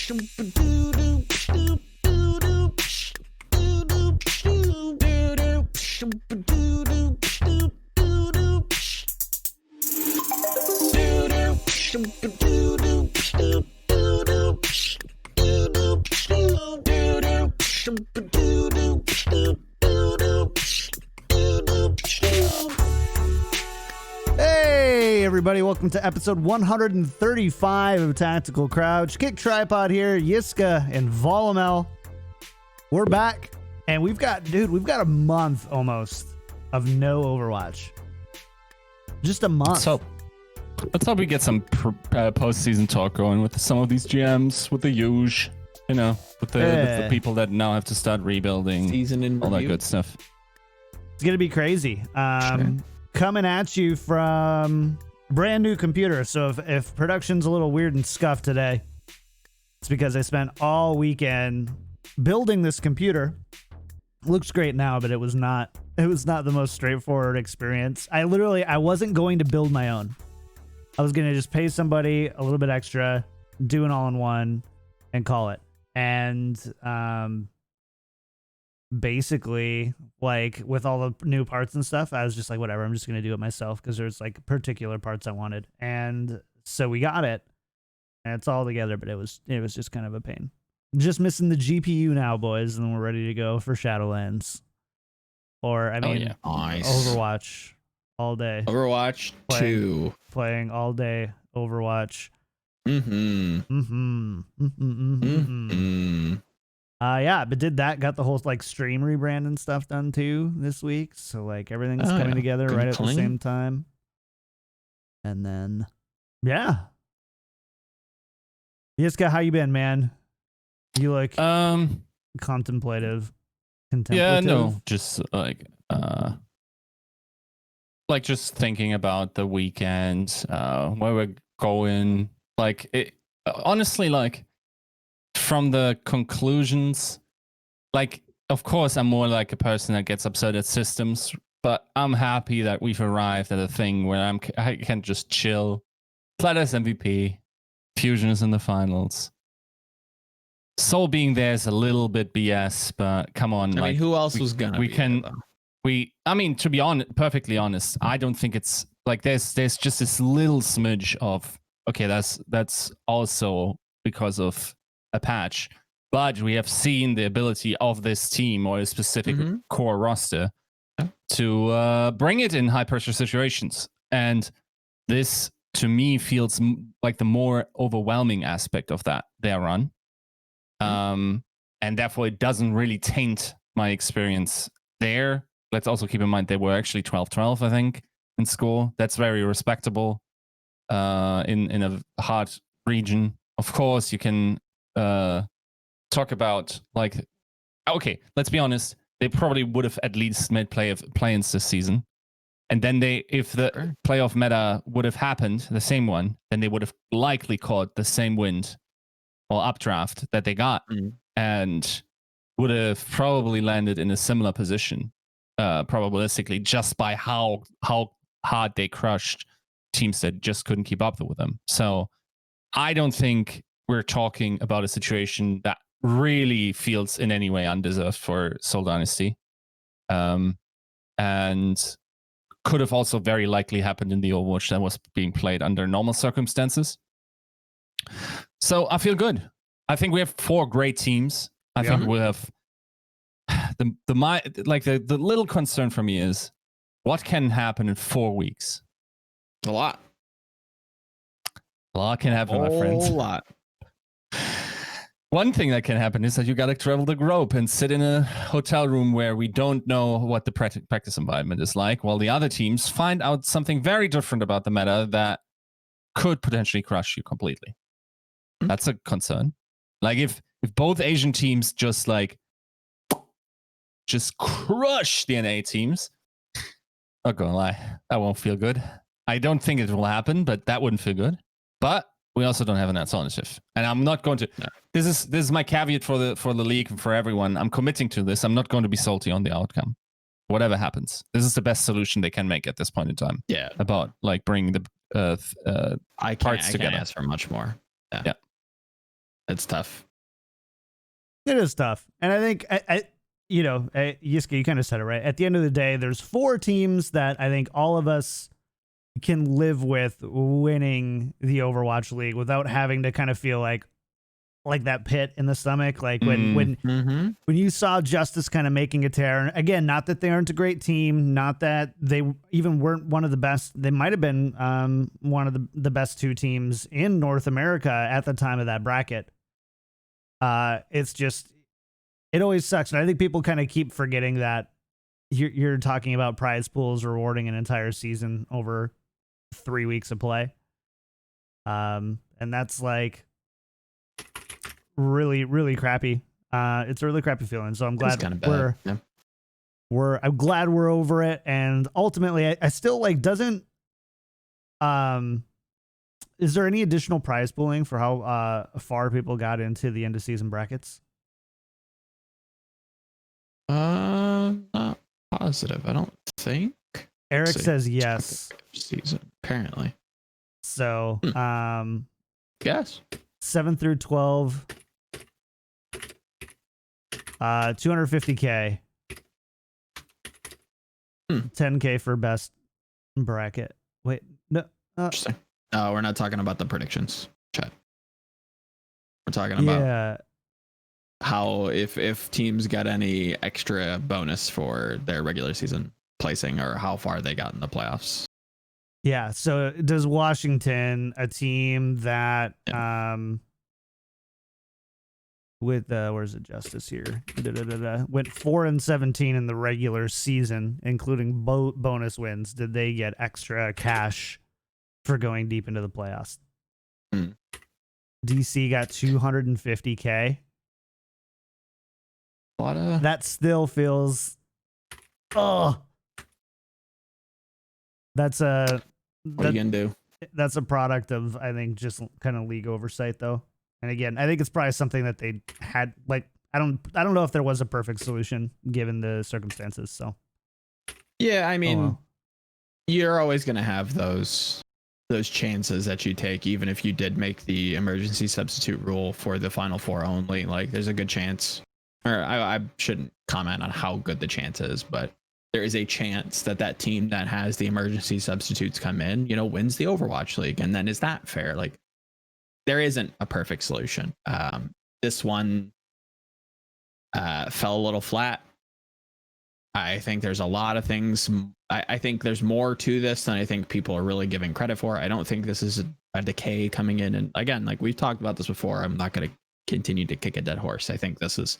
Hey everybody, welcome to episode 135 of Tactical Crouch. Kickedtripod here, Yiska and Volamel. We're back, and we've got a month almost of no Overwatch. Just a month. So let's hope we get some postseason talk going with some of these GMs, with the huge, with the people that now have to start rebuilding, season in all review. that good stuff. It's gonna be crazy. Sure. Coming at you from brand new computer. So if production's a little weird and scuffed today, it's because I spent all weekend building this computer. Looks great now, but it was not the most straightforward experience. I wasn't going to build my own. I was going to just pay somebody a little bit extra, do an all-in-one, and call it. And basically, like, with all the new parts and stuff, I was just like, whatever, I'm just going to do it myself because there's like particular parts I wanted. And so we got it, and it's all together, but it was just kind of a pain. Just missing the GPU now, boys, and then we're ready to go for Shadowlands. Or, Nice. Overwatch all day. Overwatch 2. Playing all day Overwatch. Yeah, but did that, got the whole like stream rebrand and stuff done too this week. So like everything's coming together right at the same time. And then, yeah. Yiska, how you been, man? You look contemplative, contemplative. Yeah, no, just like just thinking about the weekend, where we're going. Like it, honestly, like from the conclusions, like of course I'm more like a person that gets upset at systems, but I'm happy that we've arrived at a thing where I can just chill. Fleta MVP, Fusion is in the finals. Soul being there is a little bit BS, but come on. I mean, who else was gonna be there, though? I mean, to be perfectly honest, I don't think it's like there's just this little smidge of, okay, that's also because of a patch, but we have seen the ability of this team or a specific core roster to bring it in high pressure situations. And this, to me, feels like the more overwhelming aspect of their run. And therefore it doesn't really taint my experience there. Let's also keep in mind they were actually 12-12, I think, in score. That's very respectable in a hard region. Of course, you can talk about, like, okay, let's be honest, they probably would have at least made play-ins this season. And then if the playoff meta would have happened, the same one, then they would have likely caught the same wind or updraft that they got, and would have probably landed in a similar position, probabilistically, just by how hard they crushed teams that just couldn't keep up with them. So I don't think we're talking about a situation that really feels in any way undeserved for Seoul Dynasty, and could have also very likely happened in the Overwatch that was being played under normal circumstances. So I feel good. I think we have 4 great teams. I think we'll have the little concern for me is what can happen in 4 weeks. A lot can happen, my friends. A lot. One thing that can happen is that you got to travel the globe and sit in a hotel room where we don't know what the practice environment is like, while the other teams find out something very different about the meta that could potentially crush you completely. That's a concern. Like if both Asian teams just crush the NA teams, not gonna lie, that won't feel good. I don't think it will happen, but that wouldn't feel good. But we also don't have an alternative, and I'm not going to. No. This is my caveat for the league and for everyone. I'm committing to this. I'm not going to be salty on the outcome. Whatever happens, this is the best solution they can make at this point in time. Yeah. About like bringing the parts together. I can't ask for much more. Yeah. It's tough. It is tough. And I think, Yiska, you kind of said it right. At the end of the day, there's 4 teams that I think all of us can live with winning the Overwatch League without having to kind of feel like that pit in the stomach. Like when you saw Justice kind of making a tear, and again, not that they aren't a great team, not that they even weren't one of the best. They might have been one of the best 2 teams in North America at the time of that bracket. It's just, it always sucks. And I think people kind of keep forgetting that you're talking about prize pools rewarding an entire season over 3 weeks of play. And that's like really, really crappy. It's a really crappy feeling. So I'm glad I'm glad we're over it. And ultimately I still like, is there any additional prize pooling for how far people got into the end of season brackets? Not positive. I don't think. Eric says yes. Season apparently. So, yes. 7 through 12, 250K, 10K for best bracket. Wait, no. Interesting. No, we're not talking about the predictions, chat. We're talking about how if teams got any extra bonus for their regular season placing or how far they got in the playoffs. Yeah. So does Washington, a team that with where's the Justice here? Went 4-17 in the regular season, including bonus wins. Did they get extra cash for going deep into the playoffs? DC got 250K. That still feels. That's a. What are you gonna do? That's a product of, I think, just kind of league oversight, though. And again, I think it's probably something that they had. Like, I don't know if there was a perfect solution given the circumstances. So. Yeah, I mean, you're always gonna have those chances that you take, even if you did make the emergency substitute rule for the Final Four only. Like, there's a good chance. Or I shouldn't comment on how good the chance is, but there is a chance that team that has the emergency substitutes come in, wins the Overwatch League. And then is that fair? Like, there isn't a perfect solution. This one fell a little flat. I think there's a lot of things. I think there's more to this than I think people are really giving credit for. I don't think this is a decay coming in. And again, like we've talked about this before, I'm not going to continue to kick a dead horse. I think this is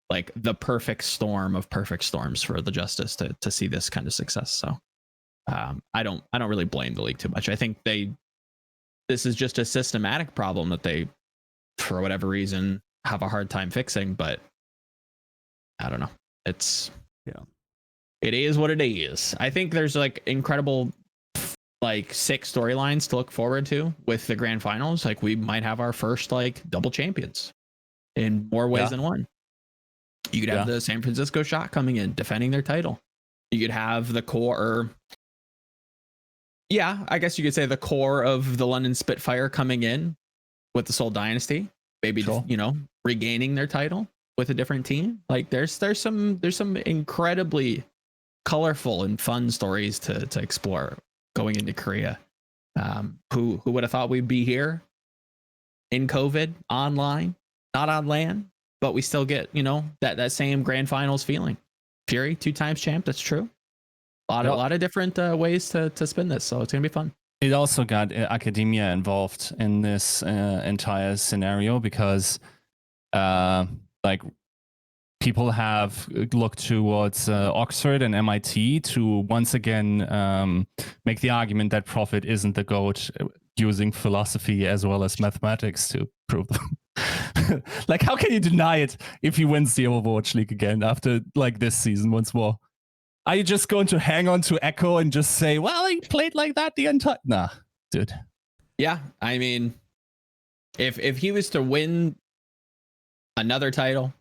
like the perfect storm of perfect storms for the Justice to see this kind of success. So I don't really blame the league too much. I think this is just a systematic problem that they, for whatever reason, have a hard time fixing. But I don't know. It is what it is. I think there's like incredible 6 storylines to look forward to with the grand finals. Like we might have our first double champions in more ways than one. You could have the San Francisco Shock coming in, defending their title. You could have the core. Yeah, I guess you could say the core of the London Spitfire coming in with the Seoul Dynasty, maybe regaining their title with a different team. Like there's some incredibly colorful and fun stories to explore going into Korea. Who would have thought we'd be here in COVID, online, not on LAN? But we still get, that same grand finals feeling. Fury, 2-time champ. That's true. A lot of different ways to spin this. So it's going to be fun. It also got academia involved in this entire scenario because people have looked towards Oxford and MIT to once again make the argument that Profit isn't the GOAT, using philosophy as well as mathematics to prove them. Like, how can you deny it if he wins the Overwatch League again after this season once more? Are you just going to hang on to Echo and just say, well, he played like that the entire... Nah, dude. Yeah, I mean, if he was to win another title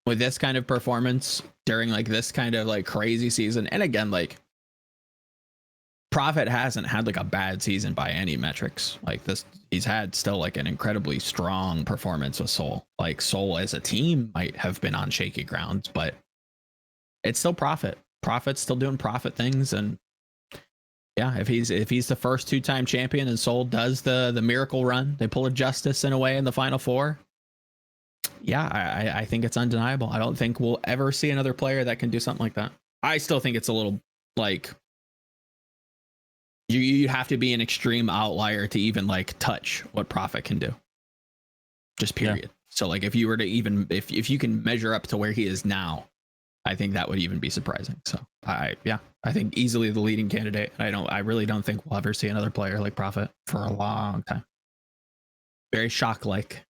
with this kind of performance during this kind of crazy season, and again, Prophet hasn't had like a bad season by any metrics. Like this, he's had still like an incredibly strong performance with Seoul. Like Seoul as a team might have been on shaky grounds, but it's still Prophet. Prophet's still doing Prophet things, and yeah, if he's the first 2-time champion and Seoul does the miracle run, they pull a Justice in a way in the Final Four. Yeah, I think it's undeniable. I don't think we'll ever see another player that can do something like that. I still think it's a little like you have to be an extreme outlier to even like touch what Prophet can do. Just period. Yeah. So like if you were to even if you can measure up to where he is now, I think that would even be surprising. So I think easily the leading candidate. I really don't think we'll ever see another player like Prophet for a long time. Very shock-like.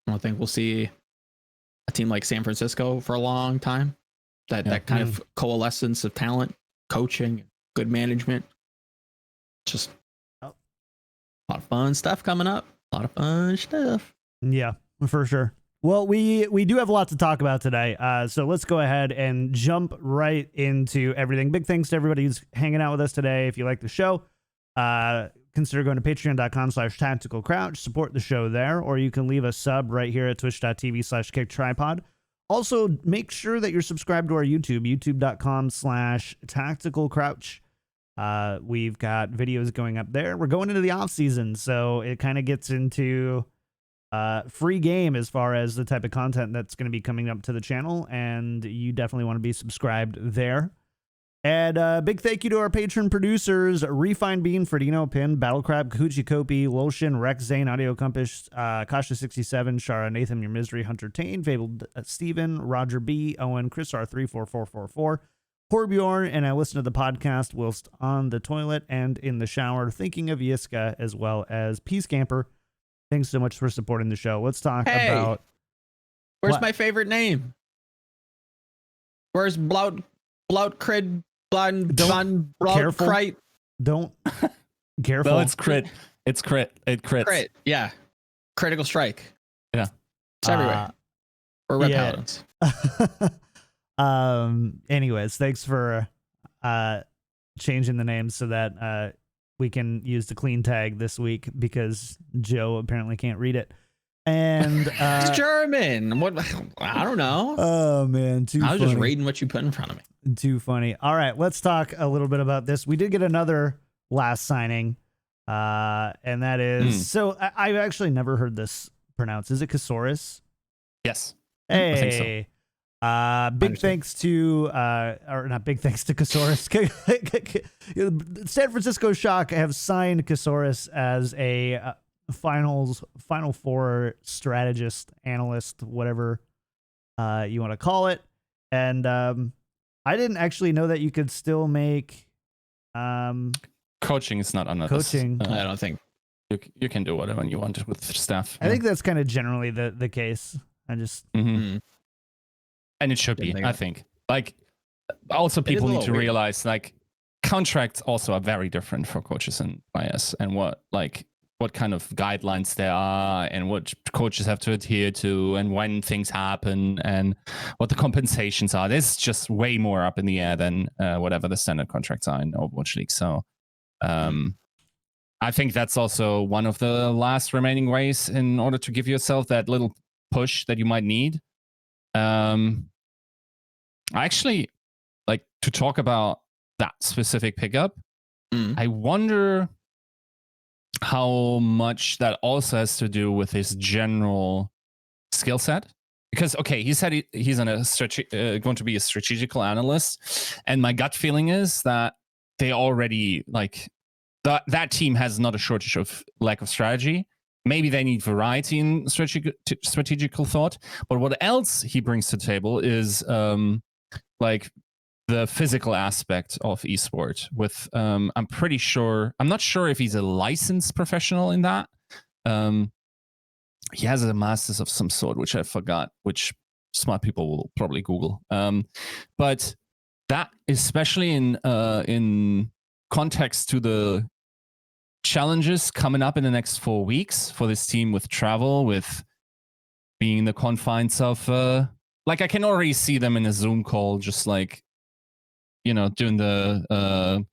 I don't think we'll see a team like San Francisco for a long time. That kind of coalescence of talent, coaching, good management. Just a lot of fun stuff coming up. A lot of fun stuff. Yeah, for sure. Well, we do have a lot to talk about today, so let's go ahead and jump right into everything. Big thanks to everybody who's hanging out with us today. If you like the show, consider going to patreon.com/tacticalcrouch, support the show there, or you can leave a sub right here at twitch.tv/Kickedtripod. Also, make sure that you're subscribed to our YouTube, youtube.com/tacticalcrouch. We've got videos going up there. We're going into the off season, so it kind of gets into free game as far as the type of content that's going to be coming up to the channel, and you definitely want to be subscribed there. And big thank you to our patron producers: Refined Bean, Ferdino, Pin, Battlecrab, Kahuchi Kopi, Loshin, Rex Zane, Audio Compass, Kasha67, Shara, Nathan, Your Misery, Hunter Tane, Fabled Steven, Roger B, Owen, Chris R34444, Corbjorn, and I listen to the podcast whilst on the toilet and in the shower, thinking of Yiska, as well as Peace Camper. Thanks so much for supporting the show. Let's talk about... Where's what? My favorite name? Where's Blout-Crid, Blout-Crite? Don't. Careful. No, it's crit. It's crit. It crits. Crit, yeah. Critical Strike. Yeah. It's everywhere. We're Red Paladins. Anyways, thanks for changing the name so that we can use the clean tag this week, because Joe apparently can't read it. And it's German. What? I don't know. Oh man, I was just reading what you put in front of me. Too funny. All right, let's talk a little bit about this. We did get another last signing, and that is so I've actually never heard this pronounced. Is it Casores? Yes. Hey. I think so. Big thanks to or not big thanks to Casores. San Francisco Shock have signed Casores as a Final Four strategist, analyst, whatever you want to call it. And I didn't actually know that you could still make coaching is not under coaching. This. I don't think you can do whatever you want with staff. I think that's kind of generally the case. I just and it should be, I think. Like, also people need to realize, like, contracts also are very different for coaches and players, and what kind of guidelines there are, and what coaches have to adhere to, and when things happen, and what the compensations are. There's just way more up in the air than whatever the standard contracts are in Overwatch League. So I think that's also one of the last remaining ways in order to give yourself that little push that you might need. I actually like to talk about that specific pickup. I wonder how much that also has to do with his general skill set. Because, okay, he said he's going to be a strategical analyst. And my gut feeling is that they already, like, that team has not a shortage of lack of strategy. Maybe they need variety in strategical thought. But what else he brings to the table is like the physical aspect of esport. With I'm not sure if he's a licensed professional in that. He has a master's of some sort, which I forgot, which smart people will probably Google. But that, especially in context to the challenges coming up in the next 4 weeks for this team, with travel, with being in the confines of like, I can already see them in a Zoom call, just like, doing the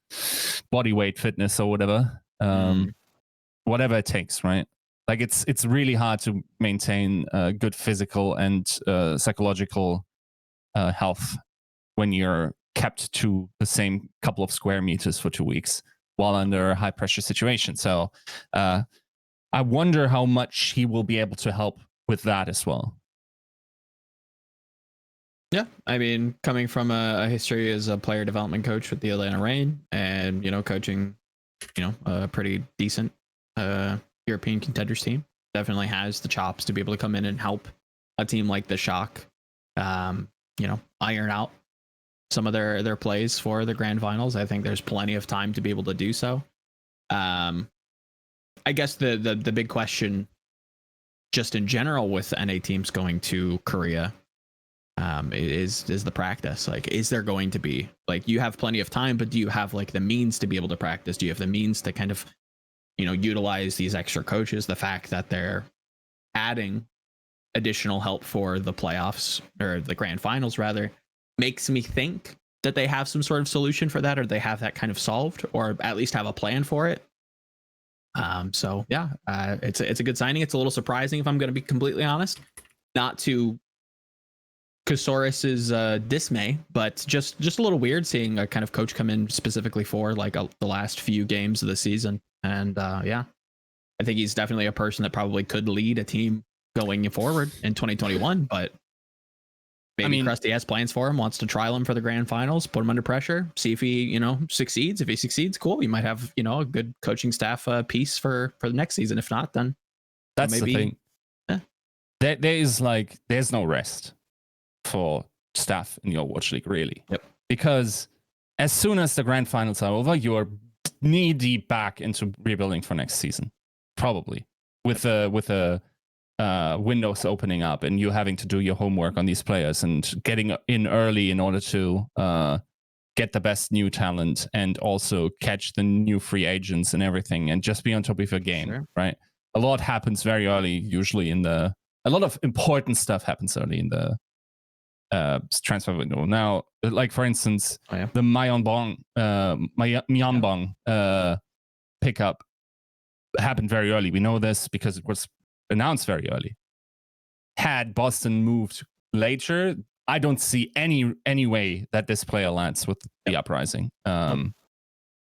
body weight fitness or whatever, whatever it takes, right? Like it's really hard to maintain good physical and psychological health when you're kept to the same couple of square meters for 2 weeks while under a high pressure situation. So I wonder how much he will be able to help with that as well. Yeah, I mean, coming from a history as a player development coach with the Atlanta Reign, and coaching, a pretty decent European contenders team, definitely has the chops to be able to come in and help a team like the Shock, iron out some of their plays for the grand finals. I think there's plenty of time to be able to do so. I guess the big question, just in general, with NA teams going to Korea, is the practice. Like, is there going to be, like, you have plenty of time, but do you have like the means to be able to practice? Do you have the means to kind of, utilize these extra coaches? The fact that they're adding additional help for the playoffs, or the grand finals rather, makes me think that they have some sort of solution for that, or they have that kind of solved, or at least have a plan for it. So yeah, it's a good signing. It's a little surprising, if I'm going to be completely honest, not to Casores's dismay, but just a little weird seeing a kind of coach come in specifically for like the last few games of the season. And yeah, I think he's definitely a person that probably could lead a team going forward in 2021, but maybe Krusty has plans for him, wants to trial him for the grand finals, put him under pressure, see if he, succeeds. If he succeeds, cool. You might have, a good coaching staff piece for the next season. If not, then that's maybe, the thing. Yeah. There's no rest for staff in the Overwatch League, really. Yep. Because as soon as the grand finals are over, you are knee deep back into rebuilding for next season, probably with a windows opening up and you having to do your homework on these players and getting in early in order to get the best new talent and also catch the new free agents and everything, and just be on top of your game. Sure. Right? A lot happens very early, usually a lot of important stuff happens early in the transfer window. Now, like for instance, the Myeonbong pickup happened very early. We know this because it was announced very early. Had Boston moved later, I don't see any way that this player lands with the Uprising.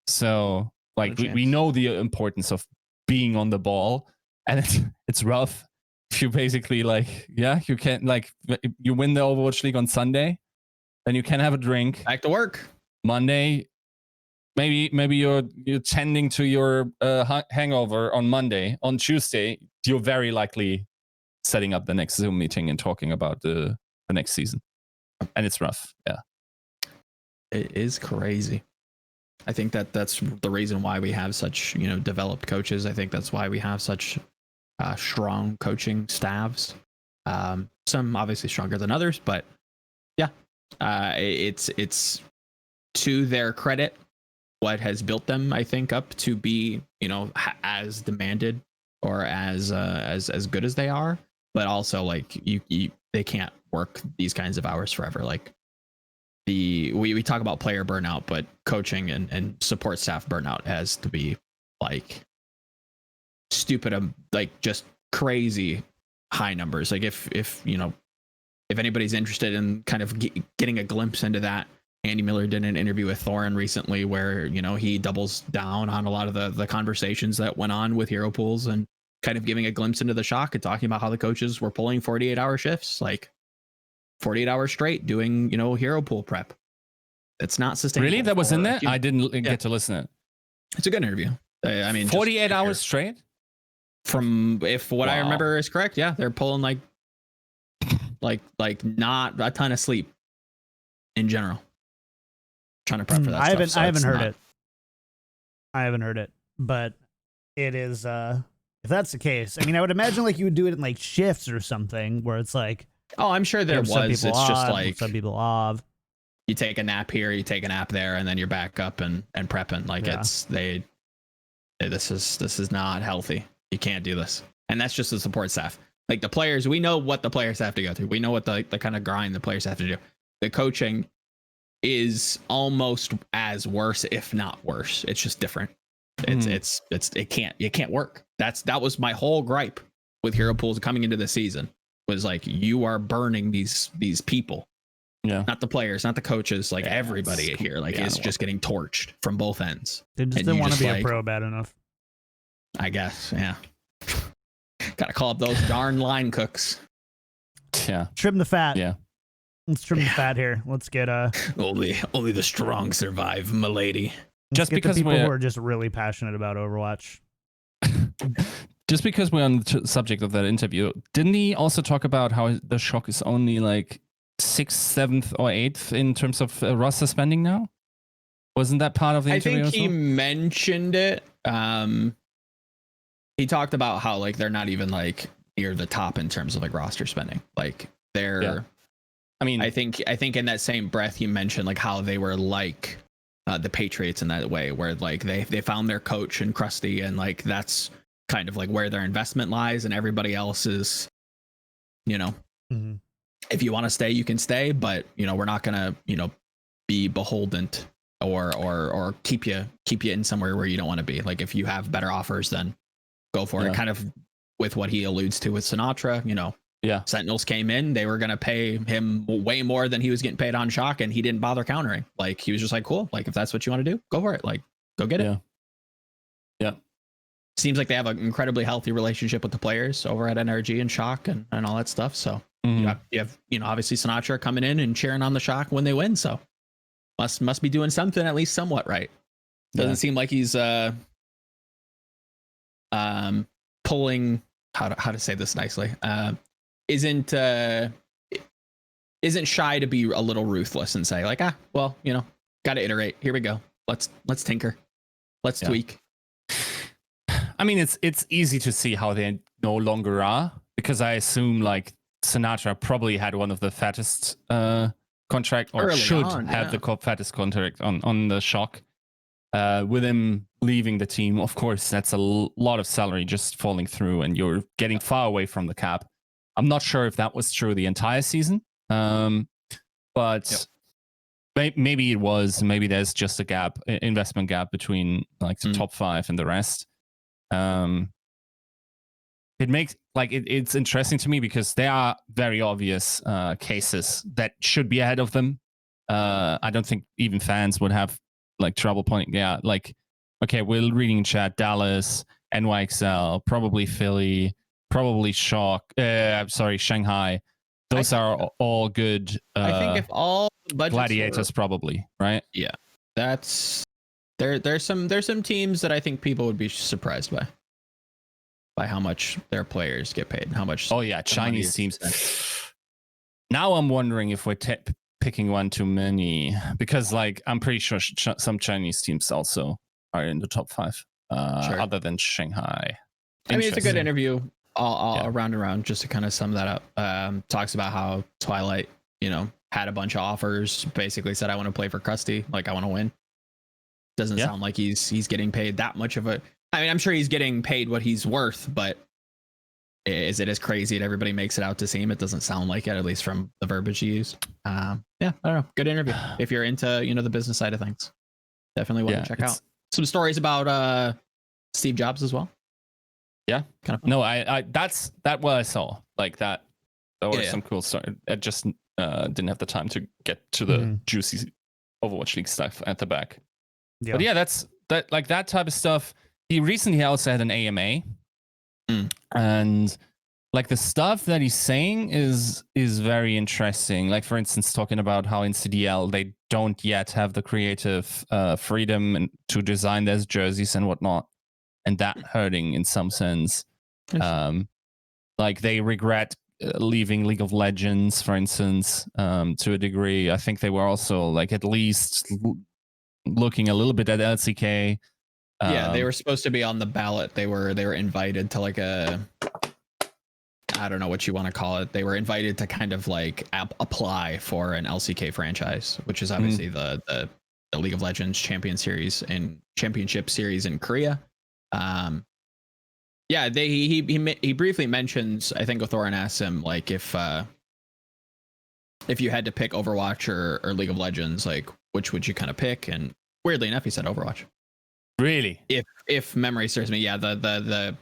So like we know the importance of being on the ball, and it's rough. You basically you can't, like, you win the Overwatch League on Sunday, then you can have a drink. Back to work. Monday, maybe you're tending to your hangover on Monday. On Tuesday, you're very likely setting up the next Zoom meeting and talking about the next season, and it's rough. Yeah, it is crazy. I think that's the reason why we have such developed coaches. I think that's why we have such strong coaching staffs. Some obviously stronger than others, but yeah, it's to their credit what has built them, I think, up to be as demanded or as good as they are. But also, like, they can't work these kinds of hours forever. Like, we talk about player burnout, but coaching and support staff burnout has to be like stupid, like just crazy high numbers. Like if anybody's interested in kind of getting a glimpse into that, Andy Miller did an interview with Thorin recently where he doubles down on a lot of the conversations that went on with hero pools, and kind of giving a glimpse into the Shock and talking about how the coaches were pulling 48-hour shifts, like 48 hours straight doing hero pool prep. It's not sustainable. Really? That was in there? I didn't get to listen to it. It's a good interview. I mean, 48 hours straight? From, if what I remember is correct, yeah, they're pulling like not a ton of sleep in general. Trying to prep for that. I haven't heard it. I haven't heard it, but it is if that's the case, I mean, I would imagine like you would do it in like shifts or something where it's like, oh, I'm sure there was. It's just like some people off. You take a nap here, you take a nap there, and then you're back up and prepping. Like this is not healthy. You can't do this. And that's just the support staff. Like the players, we know what the players have to go through. We know what the kind of grind the players have to do. The coaching, is almost as worse, if not worse. It's just different. It can't work. That was my whole gripe with hero pools coming into the season, was like, you are burning these people. Yeah. Not the players, not the coaches, like everybody here, like is just getting torched from both ends. They just didn't want to be a pro bad enough. I guess, yeah. Gotta call up those darn line cooks. Yeah. Trim the fat. Yeah. Let's trim the fat here. Let's get only the strong survive, milady. Just because the people who are just really passionate about Overwatch. Just because we're on the subject of that interview, didn't he also talk about how the Shock is only like 6th, 7th, or 8th in terms of roster spending now? Wasn't that part of the interview? I think he mentioned it. He talked about how like they're not even like near the top in terms of like roster spending. Like they're. Yeah. I mean, I think in that same breath he mentioned like how they were like the Patriots in that way, where like they found their coach and Krusty, and like that's kind of like where their investment lies, and everybody else is, you know. Mm-hmm. If you want to stay, you can stay, but you know, we're not gonna, you know, be beholden or keep you in somewhere where you don't want to be. Like if you have better offers, then go for it. Kind of with what he alludes to with Sinatra, you know. Yeah. Sentinels came in, they were gonna pay him way more than he was getting paid on Shock, and he didn't bother countering. Like he was just like, cool, like if that's what you want to do, go for it. Like go get it. Yeah. Seems like they have an incredibly healthy relationship with the players over at NRG and Shock and all that stuff. So you have, you know, obviously Sinatra coming in and cheering on the Shock when they win. So must be doing something at least somewhat right. Doesn't seem like he's pulling how to say this nicely. Isn't shy to be a little ruthless and say like, well, you know, got to iterate. Here we go. Let's tinker. Let's tweak. I mean, it's easy to see how they no longer are, because I assume like Sinatra probably had one of the fattest contract, or should have the fattest contract on the Shock. With him leaving the team, of course, that's a lot of salary just falling through, and you're getting far away from the cap. I'm not sure if that was true the entire season, but maybe it was. Maybe there's just a investment gap between like the top 5 and the rest. It makes like it's interesting to me because there are very obvious cases that should be ahead of them. I don't think even fans would have like trouble pointing. Yeah, like okay, we're reading in chat: Dallas, NYXL, probably Philly, probably Shock. Shanghai. Those are all good. I think if all budgets gladiators, probably right. Yeah, that's there's some teams that I think people would be surprised by how much their players get paid and how much. Oh yeah, Chinese teams. Now I'm wondering if we're picking one too many, because like I'm pretty sure some Chinese teams also are in the top 5, other than Shanghai. I mean, it's a good interview all around and around. Just to kind of sum that up, talks about how Twilight, you know, had a bunch of offers. Basically said, I want to play for Krusty, like I want to win. Doesn't sound like he's getting paid that much of a. I mean, I'm sure he's getting paid what he's worth, but is it as crazy that everybody makes it out to seem? It doesn't sound like it, at least from the verbiage you use. I don't know. Good interview. If you're into, you know, the business side of things, definitely want to check out. Some stories about Steve Jobs as well. Yeah, kind of fun. No, I that's what I saw. Like that. There was some cool stuff. I just didn't have the time to get to the juicy Overwatch League stuff at the back. Yeah. But yeah, that's like that type of stuff. He recently also had an AMA, and like the stuff that he's saying is very interesting. Like for instance, talking about how in CDL they don't yet have the creative freedom and to design their jerseys and whatnot, and that hurting in some sense. Like they regret leaving League of Legends, for instance, to a degree. I think they were also like at least looking a little bit at LCK. They were supposed to be on the ballot. They were invited to like a, I don't know what you want to call it. They were invited to kind of like apply for an LCK franchise, which is obviously the League of Legends championship series in Korea. He briefly mentions, I think Othoran asked him like if if you had to pick Overwatch or League of Legends, like which would you kind of pick? And weirdly enough, he said Overwatch. Really? If memory serves me, yeah. The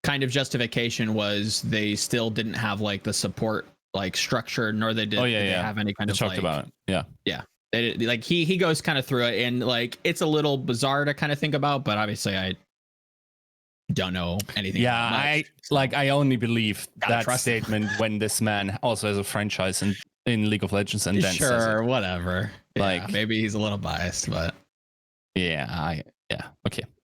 kind of justification was they still didn't have like the support like structure, nor did they have any kind of talked about it. Yeah. Like he goes kind of through it, and like it's a little bizarre to kind of think about, but obviously I don't know anything. Yeah, I only believe that statement when this man also has a franchise in League of Legends and then sure, whatever. Like yeah, maybe he's a little biased, but okay.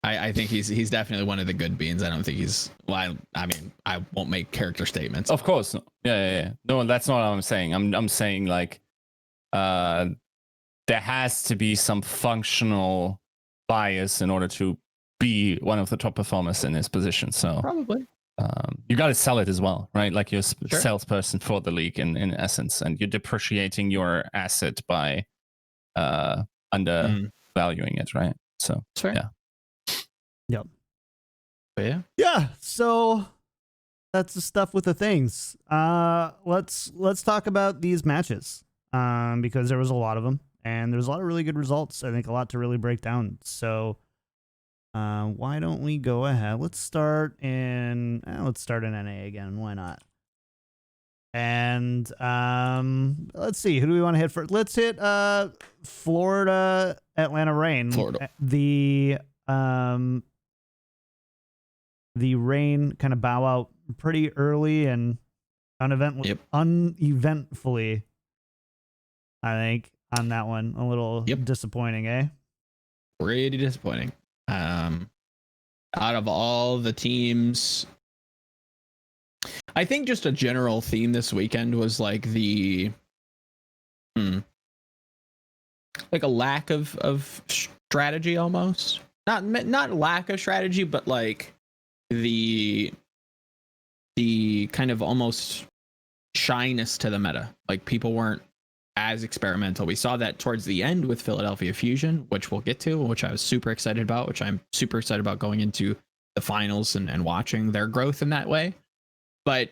I think he's definitely one of the good beans. I don't think he's. Well, I mean, I won't make character statements. Of course, yeah. No, that's not what I'm saying. I'm saying like, there has to be some functional bias in order to be one of the top performers in his position. So probably. You got to sell it as well, right? Like you're a salesperson for the league in essence, and you're depreciating your asset by undervaluing it, right? So yeah. Yep. But yeah. So that's the stuff with the things. Let's talk about these matches because there was a lot of them, and there's a lot of really good results. I think a lot to really break down. So why don't we go ahead? Let's start in NA again. Why not? And let's see, who do we want to hit first? Let's hit Florida Atlanta Reign. Florida. The Reign kind of bow out pretty early and uneventfully. I think on that one, a little disappointing, eh? Pretty disappointing. Out of all the teams, I think just a general theme this weekend was like the like a lack of strategy almost. Not lack of strategy, but like the kind of almost shyness to the meta. Like people weren't as experimental. We saw that towards the end with Philadelphia Fusion, which we'll get to, which I was super excited about, which I'm super excited about going into the finals and watching their growth in that way. But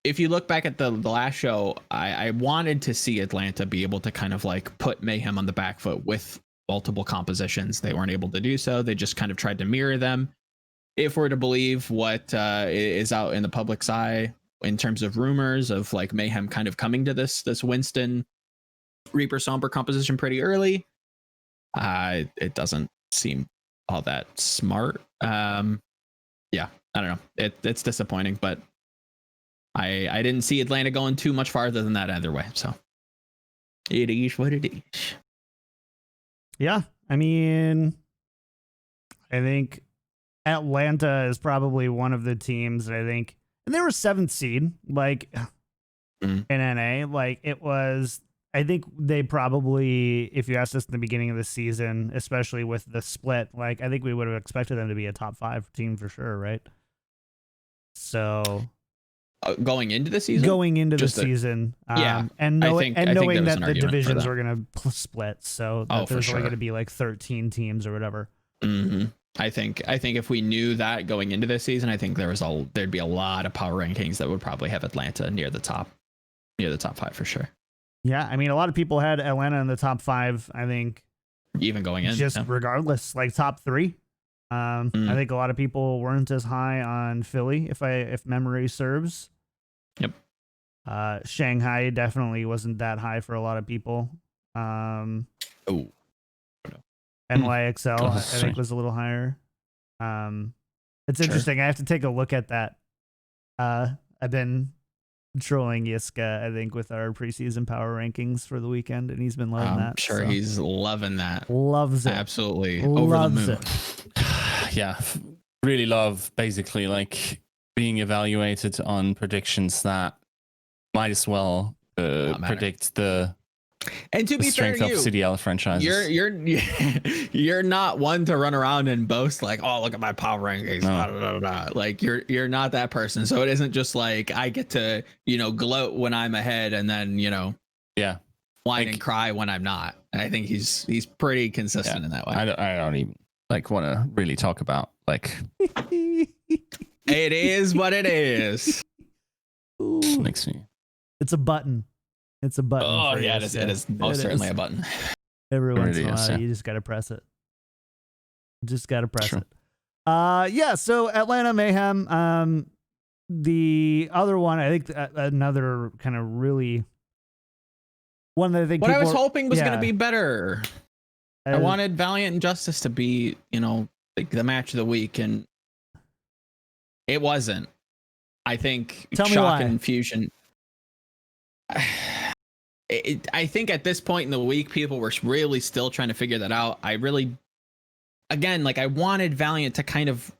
if you look back at the last show, I wanted to see Atlanta be able to kind of like put Mayhem on the back foot with multiple compositions. They weren't able to do so. They just kind of tried to mirror them. If we're to believe what is out in the public's eye in terms of rumors of like Mayhem kind of coming to this Winston Reaper Sombra composition pretty early, it doesn't seem all that smart. Yeah, I don't know. It's disappointing, but I didn't see Atlanta going too much farther than that either way. So it is what it is. Yeah, I mean, I think Atlanta is probably one of the teams that I think, and they were 7th seed, like in NA, like it was. I think they probably, if you asked us in the beginning of the season, especially with the split, like I think we would have expected them to be a top 5 team for sure, right? So going into the season, and knowing that the divisions were going to split, so that there's only going to be like 13 teams or whatever. Mm-hmm. I think if we knew that going into this season, I think there'd be a lot of power rankings that would probably have Atlanta near the top 5 for sure. Yeah, I mean, a lot of people had Atlanta in the top 5. I think even going in, just regardless, like top 3. I think a lot of people weren't as high on Philly, if memory serves. Yep. Shanghai definitely wasn't that high for a lot of people. NYXL I think was a little higher. It's interesting. I have to take a look at that. I've been trolling Yiska, I think, with our preseason power rankings for the weekend, and he's been loving that. I'm sure he's loving that. Loves it. Absolutely. Loves over the moon. Yeah, really love basically like being evaluated on predictions that might as well predict the and to be strength fair, of CDL franchises. You're not one to run around and boast like, oh, look at my power rankings. No. Blah, blah, blah, blah. Like you're not that person. So it isn't just like I get to, gloat when I'm ahead and then, whine and cry when I'm not. And I think he's pretty consistent in that way. I don't even like want to really talk about like it is what it is. Makes me. It's a button. It's a button. Oh for yeah, you, it is most certainly a button. Every once in a while, yeah. you just gotta press it. Just gotta press Sure. it. Yeah. So Atlanta Mayhem. The other one, I think, another kind of really one that I think What I was people- hoping was yeah. going to be better. I wanted Valiant and Justice to be, like the match of the week, and it wasn't. I think Tell me Shock why. and Fusion. I think at this point in the week, people were really still trying to figure that out. I wanted Valiant to kind of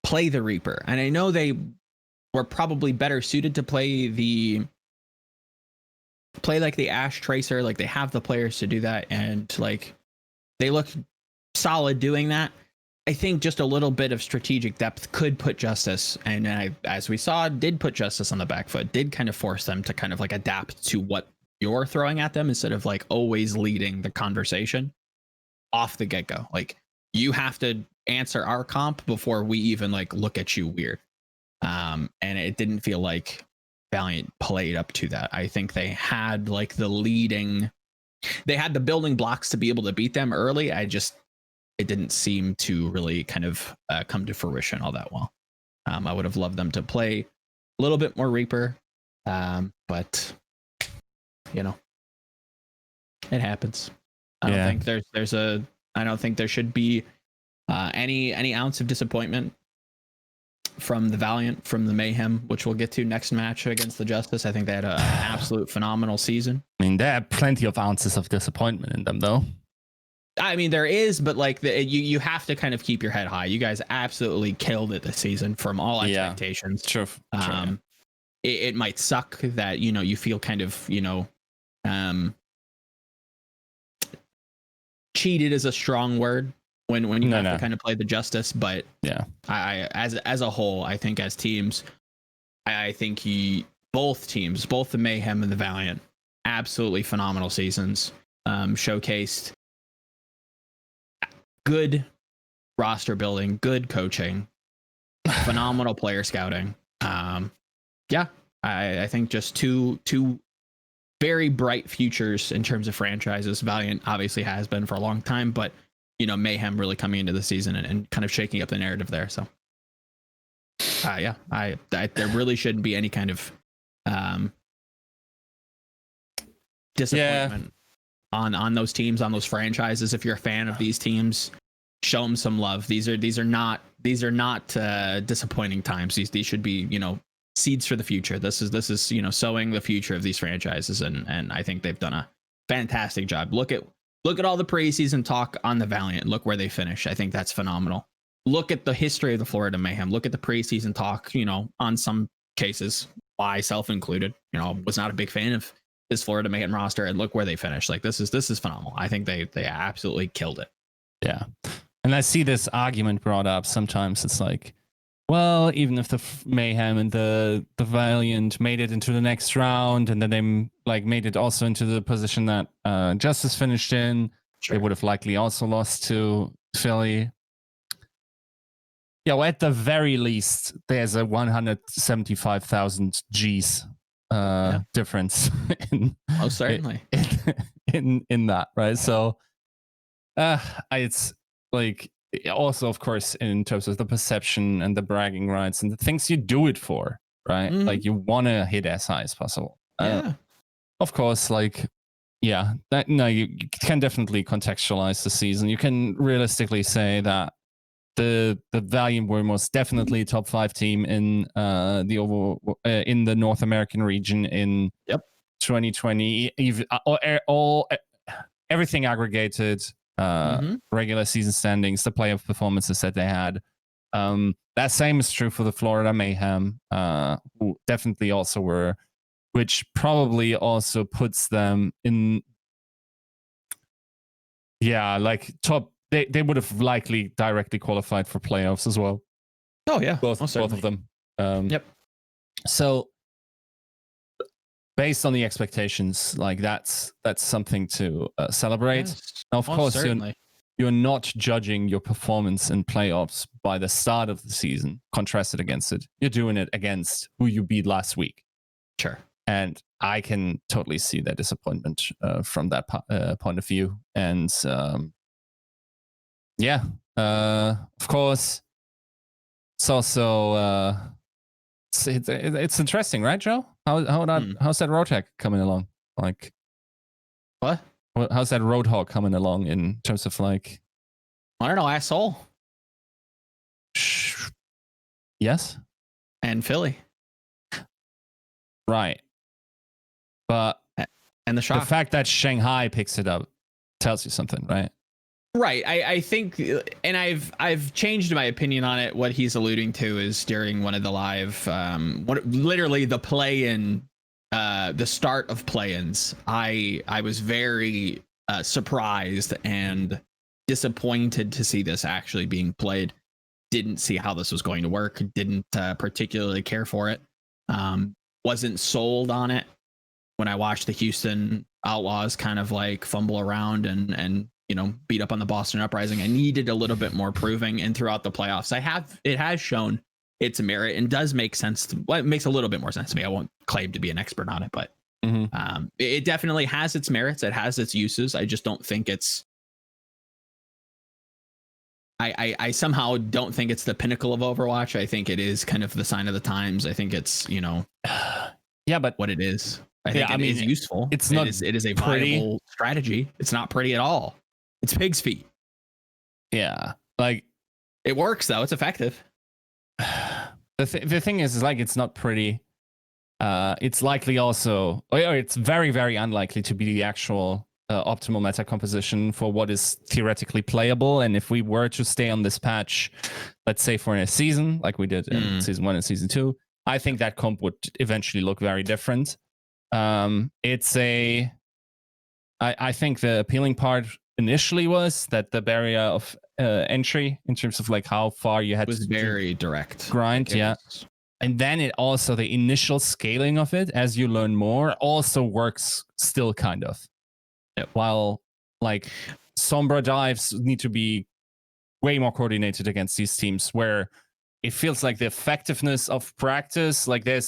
play the Reaper, and I know they were probably better suited to play like the Ash Tracer. Like they have the players to do that, and like they look solid doing that. I think just a little bit of strategic depth could put Justice, and as we saw, did put Justice on the back foot, did kind of force them to kind of like adapt to what you're throwing at them instead of like always leading the conversation off the get-go. Like you have to answer our comp before we even like look at you weird. And it didn't feel like Valiant played up to that. I think they had like they had the building blocks to be able to beat them early. It didn't seem to really kind of come to fruition all that well. I would have loved them to play a little bit more Reaper, but it happens. I don't think I don't think there should be any ounce of disappointment from the Valiant, from the Mayhem, which we'll get to next match against the Justice. I think they had an absolute phenomenal season. I mean, there are plenty of ounces of disappointment in them, though. I mean, there is, but like you have to kind of keep your head high. You guys absolutely killed it this season from all expectations. True. It might suck that you feel kind of cheated is a strong word when you have to kind of play the Justice, but yeah, I as a whole, I think as teams, I think both teams, both the Mayhem and the Valiant, absolutely phenomenal seasons. Showcased good roster building, good coaching, phenomenal player scouting. Yeah, I think just two very bright futures in terms of franchises. Valiant obviously has been for a long time, but Mayhem really coming into the season and kind of shaking up the narrative there. So there really shouldn't be any kind of disappointment on those teams, on those franchises. If you're a fan of these teams, show them some love. These are not disappointing times. These should be seeds for the future. This is sowing the future of these franchises, and I think they've done a fantastic job. Look at all the preseason talk on the Valiant. Look where they finish. I think that's phenomenal. Look at the history of the Florida Mayhem. Look at the preseason talk. On some cases, myself included, was not a big fan of this Florida Mayhem roster, and look where they finished. Like this is phenomenal. I think they absolutely killed it. Yeah, and I see this argument brought up sometimes. It's like, well, even if the Mayhem and the Valiant made it into the next round, and then they like made it also into the position that Justice finished in, they would have likely also lost to Philly. Yeah, well, at the very least, there's a 175,000 G's difference in most certainly in that, right? So it's like, also of course in terms of the perception and the bragging rights and the things you do it for, right? Mm-hmm. Like you want to hit as high as possible. Of course, like you can definitely contextualize the season. You can realistically say that the Valiant were most definitely top 5 team in in the North American region in 2020. Even everything aggregated, regular season standings, the playoff performances that they had. That same is true for the Florida Mayhem, who definitely also were, which probably also puts them in, like top. They would have likely directly qualified for playoffs as well. Oh yeah, both of them. So based on the expectations, like that's something to celebrate. Yes, now, of course, certainly. You're not judging your performance in playoffs by the start of the season, contrasted against it. You're doing it against who you beat last week. Sure. And I can totally see their disappointment from that point of view. And of course, it's also it's interesting, right, Joe? How's that Roadhog coming along? Like, what? How's that Roadhog coming along in terms of like? I don't know. Ask Seoul. Yes. And Philly. Right. But and the fact that Shanghai picks it up tells you something, right? Right. I think, and I've changed my opinion on it. What he's alluding to is during one of the live, literally the play-in, the start of play-ins. I was very surprised and disappointed to see this actually being played. Didn't see how this was going to work. Didn't particularly care for it. Wasn't sold on it when I watched the Houston Outlaws kind of like fumble around and beat up on the Boston Uprising. I needed a little bit more proving, and throughout the playoffs, it has shown its merit and does make sense. It makes a little bit more sense to me. I won't claim to be an expert on it, but it definitely has its merits. It has its uses. I just don't think it's. I somehow don't think it's the pinnacle of Overwatch. I think it is kind of the sign of the times. I think it's but what it is. I think it is useful. It's not. It is a pretty. viable strategy. It's not pretty at all. It's pig's feet. Yeah, like it works though. It's effective. The thing is like it's not pretty. It's likely also, or it's very, very unlikely to be the actual optimal meta composition for what is theoretically playable. And if we were to stay on this patch, let's say for a season, like we did in season 1 and season 2, I think that comp would eventually look very different. I think the appealing part initially was that the barrier of entry in terms of like how far you had was to very direct grind. Like Yeah. was... And then it also, the initial scaling of it as you learn more also works still kind of. Yep. While like Sombra dives need to be way more coordinated against these teams, where it feels like the effectiveness of practice, like there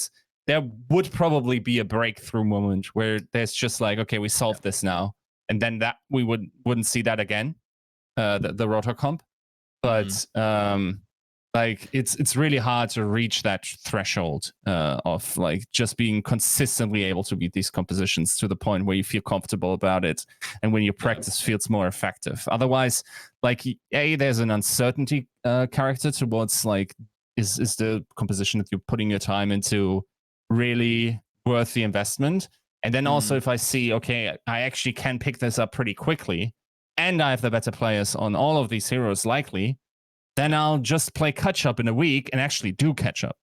would probably be a breakthrough moment where there's just like, okay, we solved this now. And then that we wouldn't see that again, the rotor comp. But like it's really hard to reach that threshold of like just being consistently able to beat these compositions to the point where you feel comfortable about it, and when your practice feels more effective. Otherwise, like there's an uncertainty character towards like is the composition that you're putting your time into really worth the investment? And then also if I see, okay, I actually can pick this up pretty quickly and I have the better players on all of these heroes likely, then I'll just play catch up in a week and actually do catch up.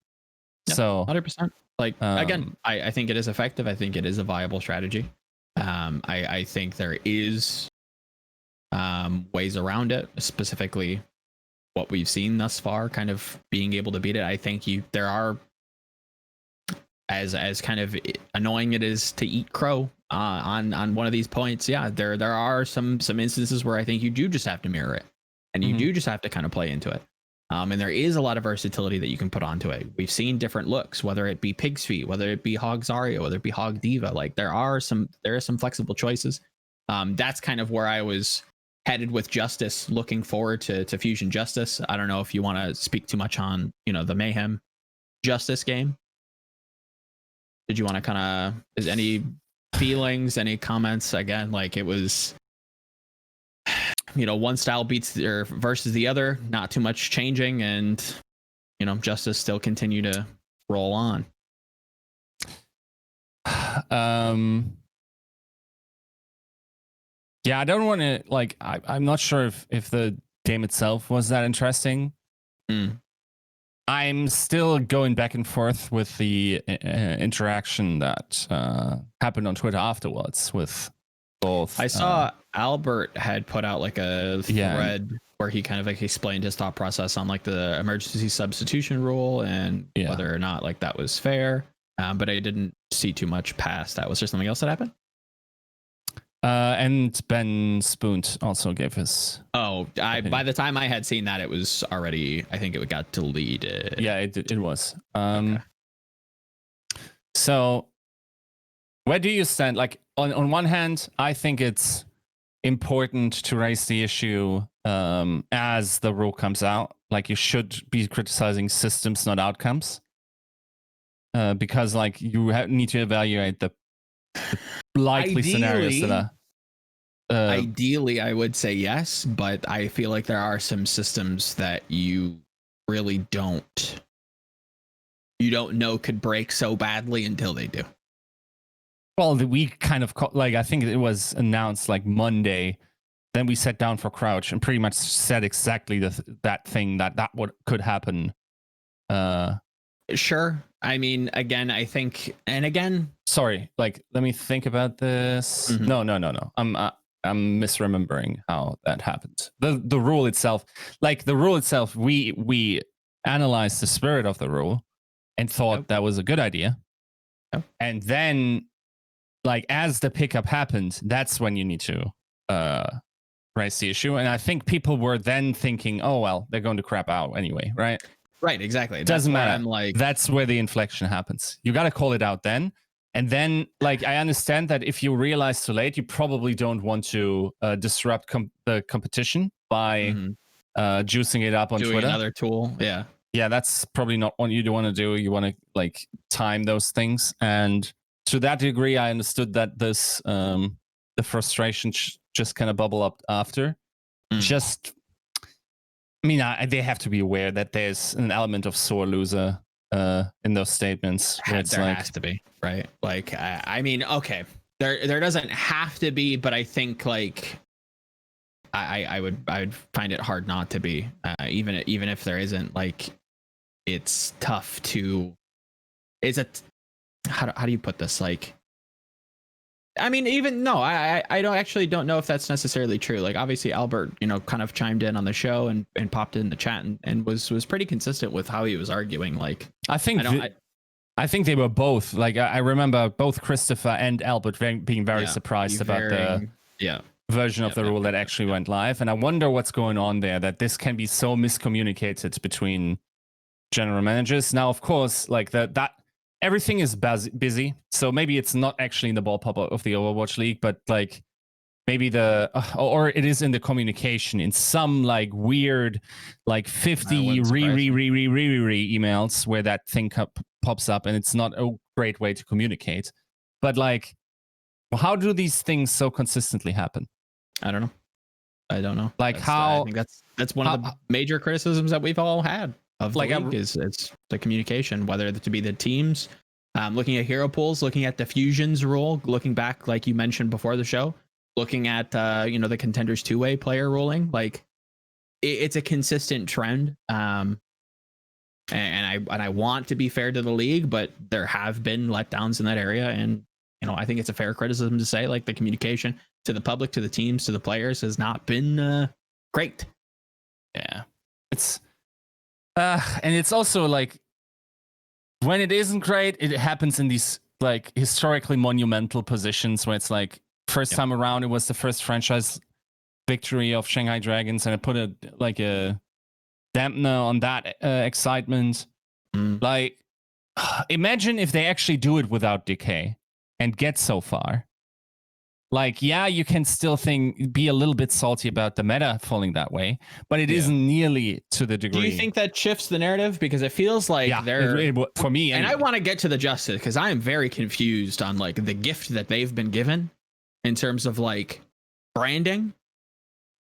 Yep, so 100%. Like again, I think it is effective. I think it is a viable strategy. I think there is ways around it, specifically what we've seen thus far, kind of being able to beat it. I think there are, as kind of annoying it is to eat crow on one of these points. Yeah, there are some instances where I think you do just have to mirror it, and you do just have to kind of play into it. And there is a lot of versatility that you can put onto it. We've seen different looks, whether it be Pig's Feet, whether it be Hog Zarya, whether it be Hog Diva. Like there are some flexible choices. That's kind of where I was headed with Justice, looking forward to Fusion Justice. I don't know if you want to speak too much on, the Mayhem Justice game. Did you want to kind of, is any feelings, any comments? Again, like it was, one style beats versus the other, not too much changing, and Justice still continue to roll on. Yeah, I don't want to like. I'm not sure if the game itself was that interesting. I'm still going back and forth with the interaction that happened on Twitter afterwards with both. I saw Albert had put out like a thread where he kind of like explained his thought process on like the emergency substitution rule and whether or not like that was fair. But I didn't see too much past that. Was there something else that happened? And Ben Spoont also gave his. By the time I had seen that, it was already. I think it got deleted. Yeah, it was. Okay. So where do you stand? Like on one hand, I think it's important to raise the issue as the rule comes out. Like you should be criticizing systems, not outcomes, because like you need to evaluate the likely scenarios that are. Ideally, I would say yes, but I feel like there are some systems that you really don't know could break so badly until they do. Well, we kind of like I think it was announced like Monday. Then we sat down for Crouch and pretty much said exactly that thing that could happen. Sure. I mean, again, I think, and again, sorry. Like, let me think about this. Mm-hmm. No. I'm misremembering how that happened. The rule itself, we analyzed the spirit of the rule and thought that was a good idea. Yep. And then, like, as the pickup happened, that's when you need to raise the issue. And I think people were then thinking, oh, well, they're going to crap out anyway, right? Right, exactly. It doesn't matter. I'm like, that's where the inflection happens. You got to call it out then. And then, like, I understand that if you realize too late, you probably don't want to disrupt the competition by juicing it up on doing Twitter. Another tool, yeah. Yeah, that's probably not what you want to do. You want to, like, time those things. And to that degree, I understood that this, the frustration just kind of bubble up after. Just, I mean, they have to be aware that there's an element of sore loser in those statements. There has to be, right? Like, I mean, okay, there doesn't have to be, but I think like I would find it hard not to be, even if there isn't. Like, it's tough to. How do you put this? Like, I mean, I don't know if that's necessarily true. Like, obviously Albert, kind of chimed in on the show and popped in the chat and was pretty consistent with how he was arguing. Like, I think they were both. Like, I remember both Christopher and Albert being very surprised about the version of the rule that actually went live. And I wonder what's going on there, that this can be so miscommunicated between general managers. Now, of course, like that everything is busy, so maybe it's not actually in the ballpark of the Overwatch League, but like maybe or it is in the communication in some like weird like 50 emails where that thing pops up, and it's not a great way to communicate. But like, how do these things so consistently happen? I don't know. Like, I think that's one of the major criticisms that we've all had of the league is it's the communication, whether it to be the teams, looking at hero pools, looking at the fusions rule, looking back, like you mentioned before the show, looking at the contenders two-way player ruling. Like, it's a consistent trend, and I want to be fair to the league, but there have been letdowns in that area, and I think it's a fair criticism to say, like, the communication to the public, to the teams, to the players has not been great. Yeah, it's and it's also like, when it isn't great, it happens in these like historically monumental positions where it's like, first time around, it was the first franchise victory of Shanghai Dragons, and it put a dampener on that excitement. Like, imagine if they actually do it without decay and get so far. Like, yeah, you can still be a little bit salty about the meta falling that way, but it isn't nearly to the degree. Do you think that shifts the narrative? Because it feels like for me, and I want to get to the justice, because I am very confused on like the gift that they've been given in terms of like branding,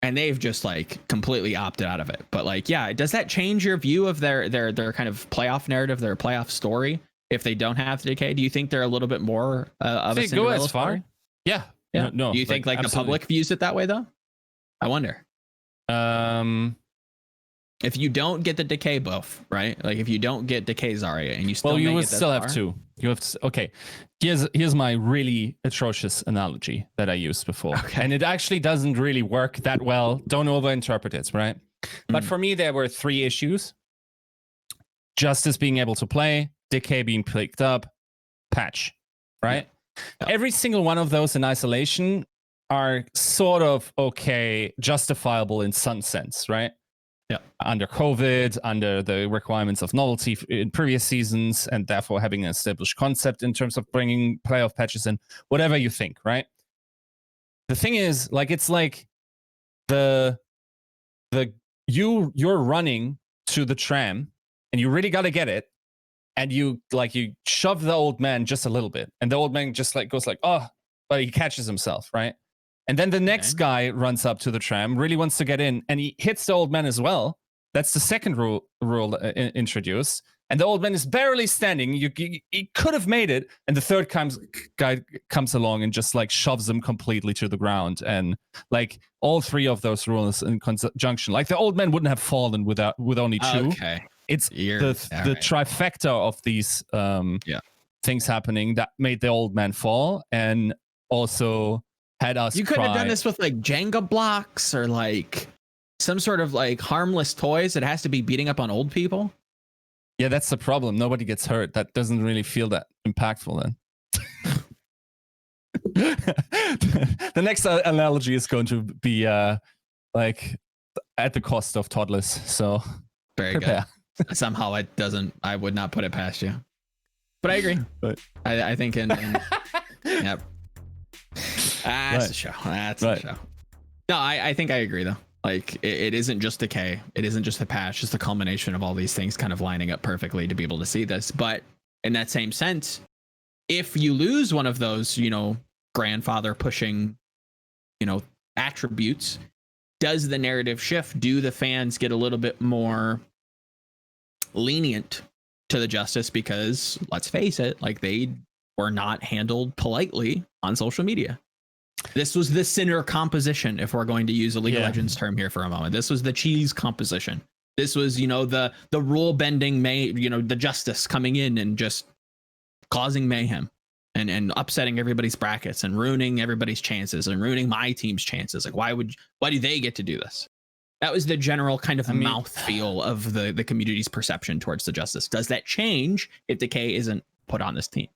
and they've just like completely opted out of it. But like, yeah, does that change your view of their kind of playoff narrative, their playoff story, if they don't have the decay? Do you think they're a little bit more of a Cinderella story? Yeah. Yeah. No. Do you think like the public views it that way though? I wonder. If you don't get the decay buff, right? Like, if you don't get decay Zarya and you still you would still have two. You have to, okay. Here's my really atrocious analogy that I used before, and it actually doesn't really work that well. Don't overinterpret it, right? But for me, there were three issues: Justice being able to play, decay being picked up, patch, right? Yeah. Every single one of those in isolation are sort of justifiable in some sense, right? under COVID, under the requirements of novelty in previous seasons, and therefore having an established concept in terms of bringing playoff patches in, whatever you think, right? The thing is, like, it's like you're running to the tram and you really got to get it, and you shove the old man just a little bit, and the old man just like goes like, oh, but he catches himself, right? And then the next guy runs up to the tram, really wants to get in, and he hits the old man as well. That's the second rule introduced. And the old man is barely standing. He could have made it. And the third guy comes along and just like shoves him completely to the ground. And like all three of those rules in conjunction, like the old man wouldn't have fallen with only two. Okay. It's the trifecta of these things happening that made the old man fall, and also had us. You could have done this with like Jenga blocks or like some sort of like harmless toys. It has to be beating up on old people. Yeah, that's the problem. Nobody gets hurt. That doesn't really feel that impactful then. The next analogy is going to be like at the cost of toddlers. So very good. Somehow it doesn't. I would not put it past you. But I agree. But I think in yep. That's the show. That's the show. No, I think I agree though. Like it isn't just decay. It isn't just the patch. It's the culmination of all these things kind of lining up perfectly to be able to see this. But in that same sense, if you lose one of those, grandfather pushing, attributes, does the narrative shift? Do the fans get a little bit more lenient to the justice? Because let's face it, like they were not handled politely on social media. This was the sinner composition, if we're going to use a League of Legends term here for a moment. This was the cheese composition. This was, the rule bending, the justice coming in and just causing mayhem and upsetting everybody's brackets and ruining everybody's chances and ruining my team's chances. Like, why do they get to do this? That was the general kind of mouthfeel of the community's perception towards the justice. Does that change if Decay isn't put on this team?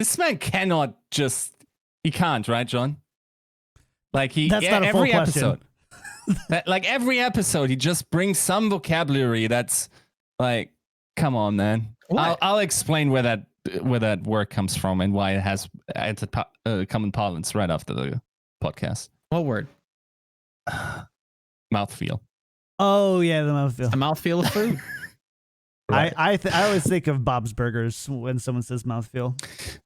This man cannot he can't, right, John? Like that's not a full episode. Like every episode, he just brings some vocabulary that's like, come on, man. I'll explain where that word comes from and why it has entered common parlance right after the podcast. What word? Mouthfeel. Oh yeah, the mouthfeel. The mouthfeel of food. Right. I always think of Bob's Burgers when someone says mouthfeel.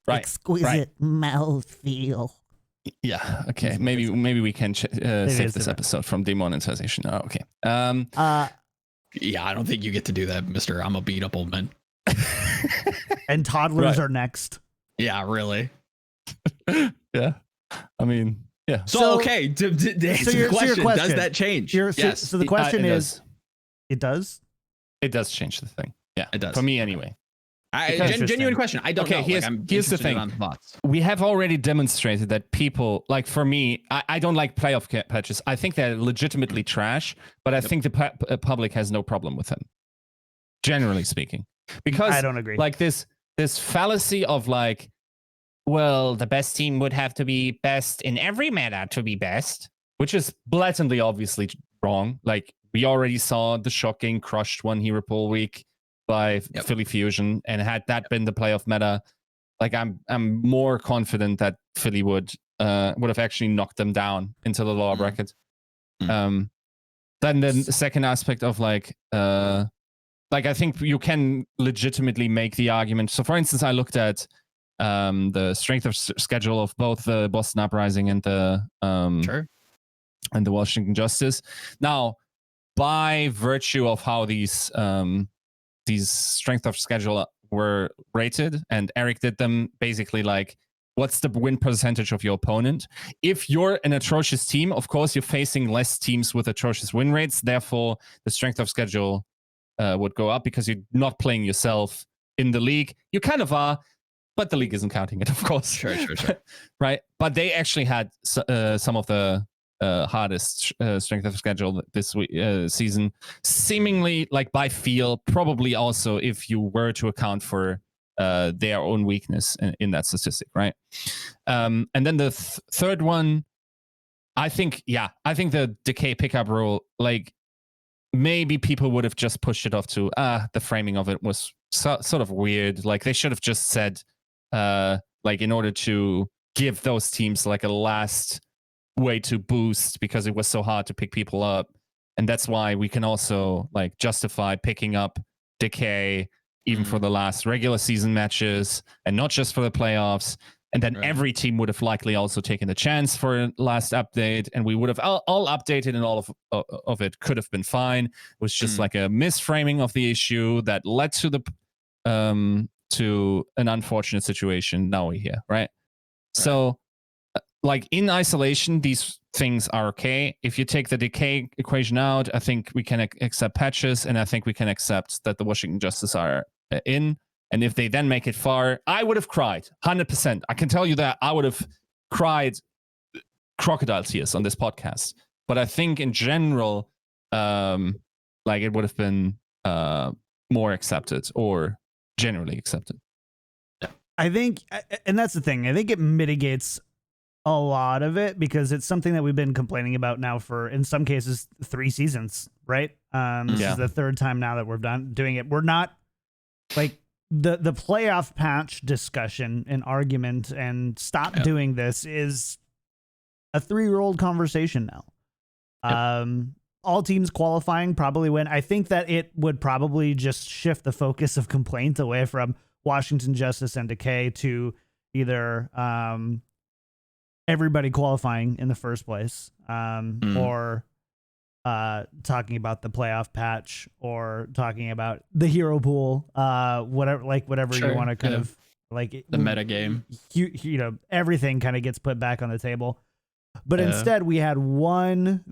Right. Exquisite mouthfeel. Yeah. Okay. Maybe we can save this episode from demonetization. Oh, okay. Yeah, I don't think you get to do that, Mr. I'm a beat up old man. And toddlers are next. Yeah, really. Yeah. I mean, yeah. So okay, to answer your question, does that change? Yes. So the question is, it does? It does change the thing. Yeah, it does. For me anyway. Genuine question. I don't know. Here's the thing. We have already demonstrated that people, like for me, I don't like playoff patches. I think they're legitimately trash, but I think the public has no problem with them, generally speaking. Because I don't agree. Like this fallacy of like, well, the best team would have to be best in every meta to be best, which is blatantly obviously wrong. Like we already saw the shocking crushed one hero pool week by Philly Fusion, and had that been the playoff meta, like I'm more confident that Philly would have actually knocked them down into the lower bracket. Then the second aspect of like I think you can legitimately make the argument. So for instance, I looked at the strength of schedule of both the Boston Uprising and the and the Washington Justice. Now, by virtue of how these strength of schedule were rated, and Eric did them basically like, what's the win percentage of your opponent? If you're an atrocious team, of course, you're facing less teams with atrocious win rates. Therefore, the strength of schedule would go up because you're not playing yourself in the league. You kind of are, but the league isn't counting it, of course. Sure. Right? But they actually had some of the hardest strength of schedule this season, seemingly like by feel, probably also if you were to account for their own weakness in that statistic, right? And then the third one, I think the decay pickup rule, like maybe people would have just pushed it off to the framing of it was sort of weird. Like they should have just said like in order to give those teams like a last way to boost because it was so hard to pick people up, and that's why we can also like justify picking up Decay even for the last regular season matches and not just for the playoffs. And then every team would have likely also taken the chance for a last update, and we would have all updated, and all of it could have been fine. It was just like a misframing of the issue that led to the to an unfortunate situation. Now we're here, right? So, like in isolation, these things are okay. If you take the Decay equation out, I think we can accept patches, and I think we can accept that the Washington Justice are in. And if they then make it far, I would have cried 100%. I can tell you that I would have cried crocodile tears on this podcast. But I think in general, like it would have been more accepted or generally accepted. I think, and that's the thing, I think it mitigates a lot of it because it's something that we've been complaining about now for, in some cases, 3 seasons, right? This is the 3rd time now that we're done doing it. We're not like the playoff patch discussion and argument and stop doing this is a 3-year-old conversation now. All teams qualifying probably win. I think that it would probably just shift the focus of complaint away from Washington Justice and Decay to either everybody qualifying in the first place or talking about the playoff patch or talking about the hero pool, whatever you want to kind of like the meta game. You know, everything kind of gets put back on the table. But instead, we had one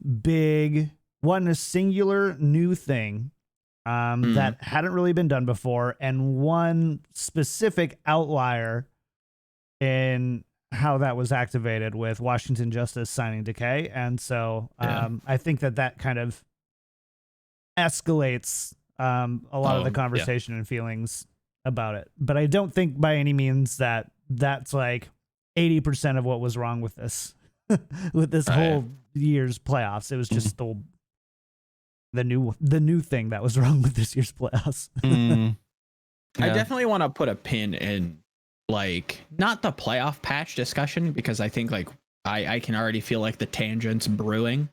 singular new thing that hadn't really been done before, and one specific outlier in how that was activated with Washington Justice signing Decay. And so I think that kind of escalates a lot of the conversation and feelings about it. But I don't think by any means that that's like 80% of what was wrong with this with this whole year's playoffs. It was just the new thing that was wrong with this year's playoffs. I definitely want to put a pin in like not the playoff patch discussion because I think like I can already feel like the tangents brewing,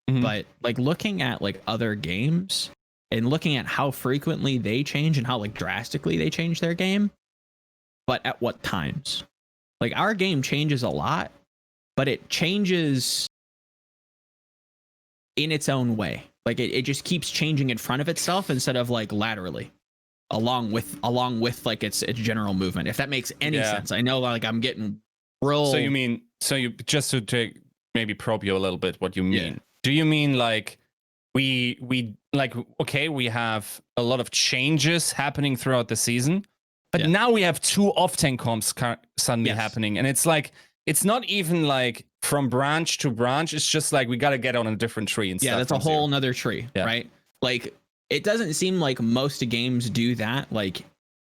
but like looking at like other games and looking at how frequently they change and how like drastically they change their game, but at what times. Like our game changes a lot, but it changes in its own way. Like it just keeps changing in front of itself instead of like laterally. Along with like its general movement, if that makes any sense. I know like I'm getting real. So you just to take maybe probe you a little bit what you mean. Do you mean like we like okay, we have a lot of changes happening throughout the season, but now we have 2 off-tank comps suddenly happening, and it's like it's not even like from branch to branch. It's just like we got to get on a different tree and that's a whole nother tree, right? Like it doesn't seem like most games do that, like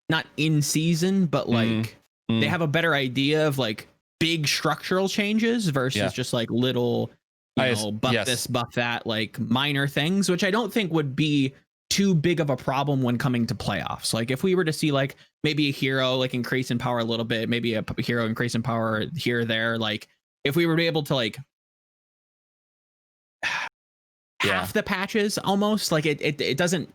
not in season, but like they have a better idea of like big structural changes versus just like little, buff this, buff that, like minor things, which I don't think would be too big of a problem when coming to playoffs. Like if we were to see like maybe a hero like increase in power a little bit, maybe a hero increase in power here or there, like if we were able to like half the patches almost, like it doesn't,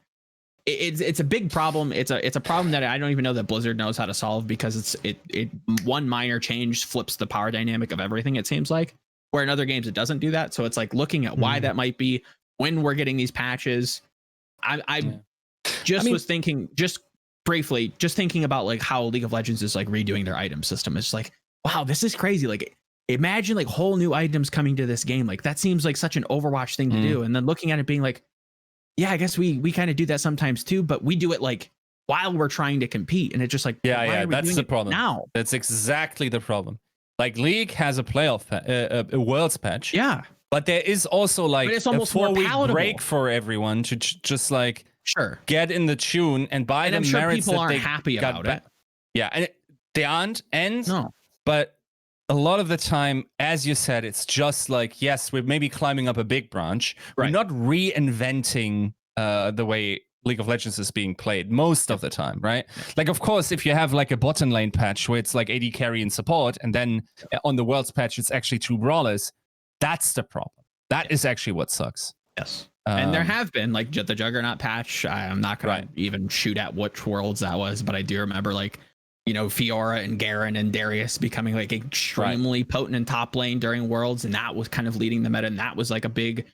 it's a big problem. It's a problem that I don't even know that Blizzard knows how to solve because it one minor change flips the power dynamic of everything, it seems like, where in other games it doesn't do that. So it's like looking at why that might be when we're getting these patches. Was thinking just briefly, just thinking about like how League of Legends is like redoing their item system. It's like, wow, this is crazy. Like imagine like whole new items coming to this game. Like that seems like such an Overwatch thing to do. And then looking at it being like, yeah, I guess we kind of do that sometimes too, but we do it like while we're trying to compete. And it's just like, that's the problem. Now that's exactly the problem. Like League has a playoff, a Worlds patch. Yeah. But there is also like it's almost a 4-week palatable break for everyone to just like get in the tune and buy the merits people that aren't they happy about it. Yeah, and they aren't. No. But a lot of the time, as you said, it's just like, yes, we're maybe climbing up a big branch. Right. We're not reinventing the way League of Legends is being played most of the time, right? Like, of course, if you have like a bottom lane patch where it's like AD carry and support, and then on the Worlds patch it's actually 2 brawlers, that's the problem. That is actually what sucks. Yes. And there have been like the Juggernaut patch. I'm not going to even shoot at which Worlds that was, but I do remember like, you know, Fiora and Garen and Darius becoming like extremely potent in top lane during Worlds, and that was kind of leading the meta, and that was like a big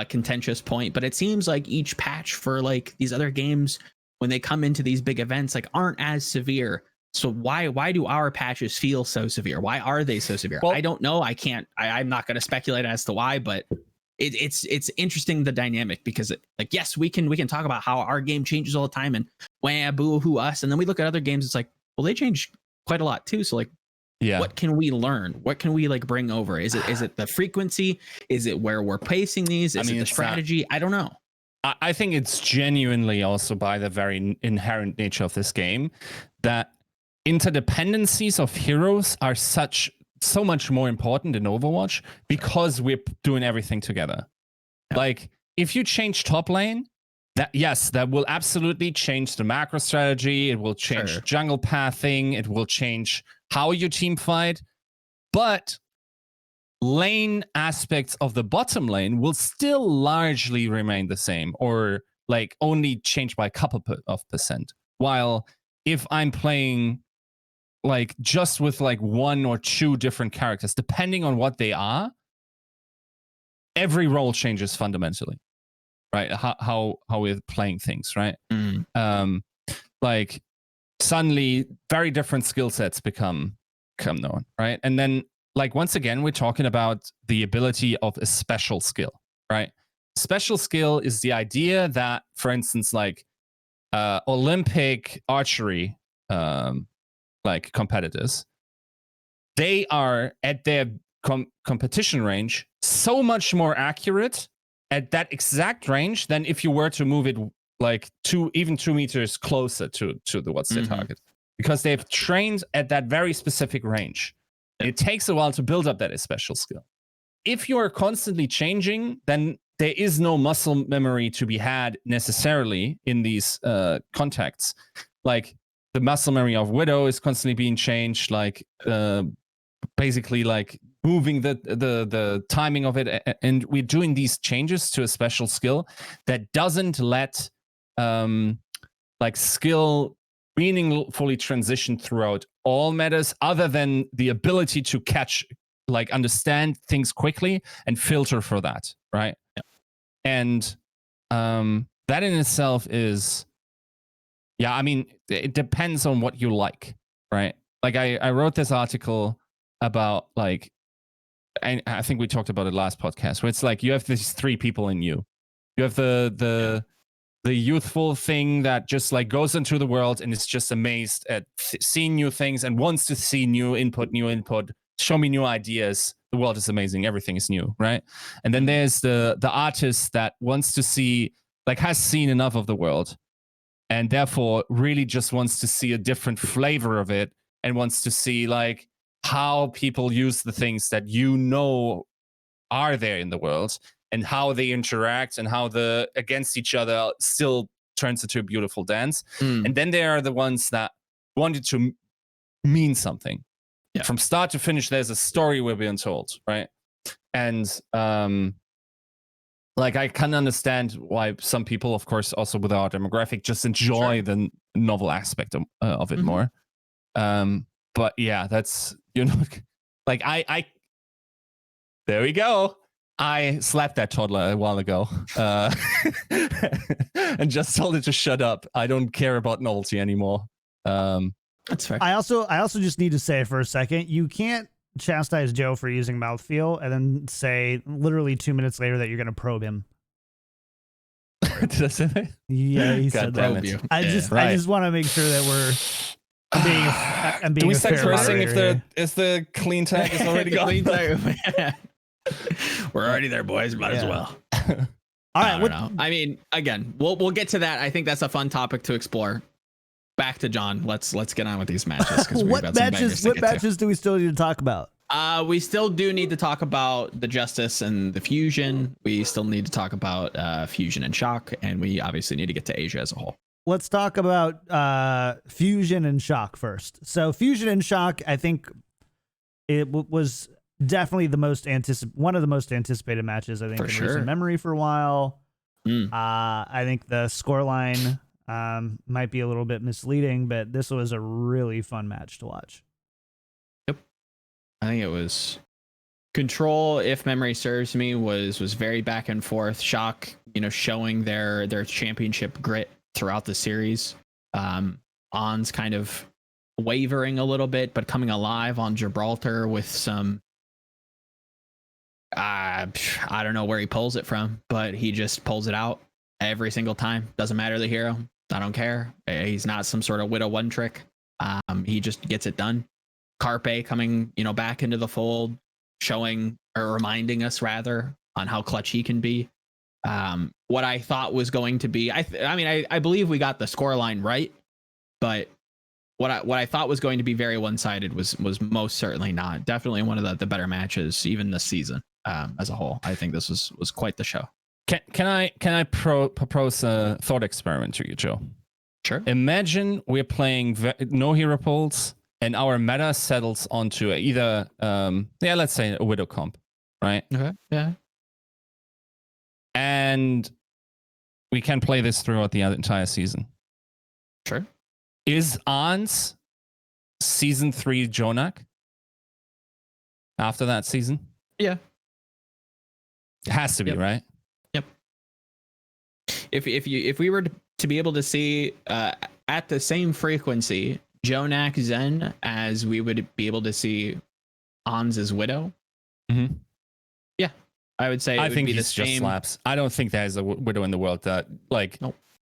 contentious point. But it seems like each patch for like these other games, when they come into these big events, like aren't as severe. So why do our patches feel so severe? Why are they so severe? Well, I don't know. I'm not going to speculate as to why, but it's interesting, the dynamic, because like, yes, we can talk about how our game changes all the time and wah boo hoo us, and then we look at other games, it's like, well, they change quite a lot too. So like, what can we learn? What can we like bring over? Is it the frequency? Is it where we're pacing these? Is it the strategy? I don't know. I think it's genuinely also by the very inherent nature of this game that interdependencies of heroes are so much more important in Overwatch because we're doing everything together. Yeah. Like, if you change top lane, that will absolutely change the macro strategy. It will change jungle pathing. It will change how you team fight. But lane aspects of the bottom lane will still largely remain the same, or like only change by a couple of percent. While if I'm playing like just with like 1 or 2 different characters, depending on what they are, every role changes fundamentally, right? How we're playing things, right? Like suddenly very different skill sets become known, right? And then like, once again, we're talking about the ability of a special skill, right? Special skill is the idea that, for instance, like Olympic archery like competitors, they are at their competition range so much more accurate at that exact range than if you were to move it like 2 meters closer to what's their target, because they've trained at that very specific range. It takes a while to build up that special skill. If you are constantly changing, then there is no muscle memory to be had necessarily in these contexts. Like, the muscle memory of Widow is constantly being changed, like basically like moving the timing of it, and we're doing these changes to a special skill that doesn't let like skill meaningfully transition throughout all metas, other than the ability to understand things quickly and filter for that, right? Yeah. And that in itself is, yeah, I mean, it depends on what you like, right? Like, I wrote this article about, like, and I think we talked about it last podcast, where it's like you have these 3 people in you. You have the youthful thing that just like goes into the world and is just amazed at seeing new things and wants to see new input, show me new ideas. The world is amazing. Everything is new, right? And then there's the artist that wants to see, like, has seen enough of the world, and therefore really just wants to see a different flavor of it, and wants to see like how people use the things that are there in the world, and how they interact, and how the against each other still turns into a beautiful dance. And then there are the ones that wanted to mean something. Yeah. From start to finish, there's a story we're being told, right? And like, I can understand why some people, of course, also with our demographic, just enjoy the novel aspect of it more. But yeah, that's, like, I there we go. I slapped that toddler a while ago and just told it to shut up. I don't care about novelty anymore. That's fair. I also just need to say for a second, you can't chastise Joe for using mouthfeel and then say literally 2 minutes later that you're going to probe him. Did I say that? Yeah, he said that. I just want to make sure that I'm being Do we a start fair cursing if the clean tag is already gone? Clean tag. We're already there, boys. Might as well. All right. I mean, again, we'll get to that. I think that's a fun topic to explore. Back to John. Let's get on with these matches. What matches do we still need to talk about? We still do need to talk about the Justice and the Fusion. We still need to talk about Fusion and Shock, and we obviously need to get to Asia as a whole. Let's talk about Fusion and Shock first. So Fusion and Shock, I think it was definitely one of the most anticipated matches, I think, in recent memory for a while. I think the scoreline might be a little bit misleading, but this was a really fun match to watch. Yep. I think it was Control, if memory serves me, was very back and forth. Shock, showing their championship grit throughout the series. On's kind of wavering a little bit, but coming alive on Gibraltar with some I don't know where he pulls it from, but he just pulls it out every single time. Doesn't matter the hero. I don't care. He's not some sort of Widow one trick. He just gets it done. Carpe coming, back into the fold, showing or reminding us rather on how clutch he can be. What I thought was going to be, I believe we got the scoreline right, but what I thought was going to be very one-sided was most certainly not. Definitely one of the better matches even this season as a whole. I think this was quite the show. Can I propose a thought experiment to you, Joe? Sure. Imagine we're playing no hero pulls and our meta settles onto either let's say a Widow comp, right? Okay. Yeah. And we can play this throughout the entire season. Sure. Is Ans season 3 Jonak after that season? Yeah. It has to be, right? Yep. If we were to be able to see at the same frequency Jonak Zen as we would be able to see Ans's Widow. Mm-hmm. Yeah. I would say I think he's just slaps. I don't think there's a Widow in the world that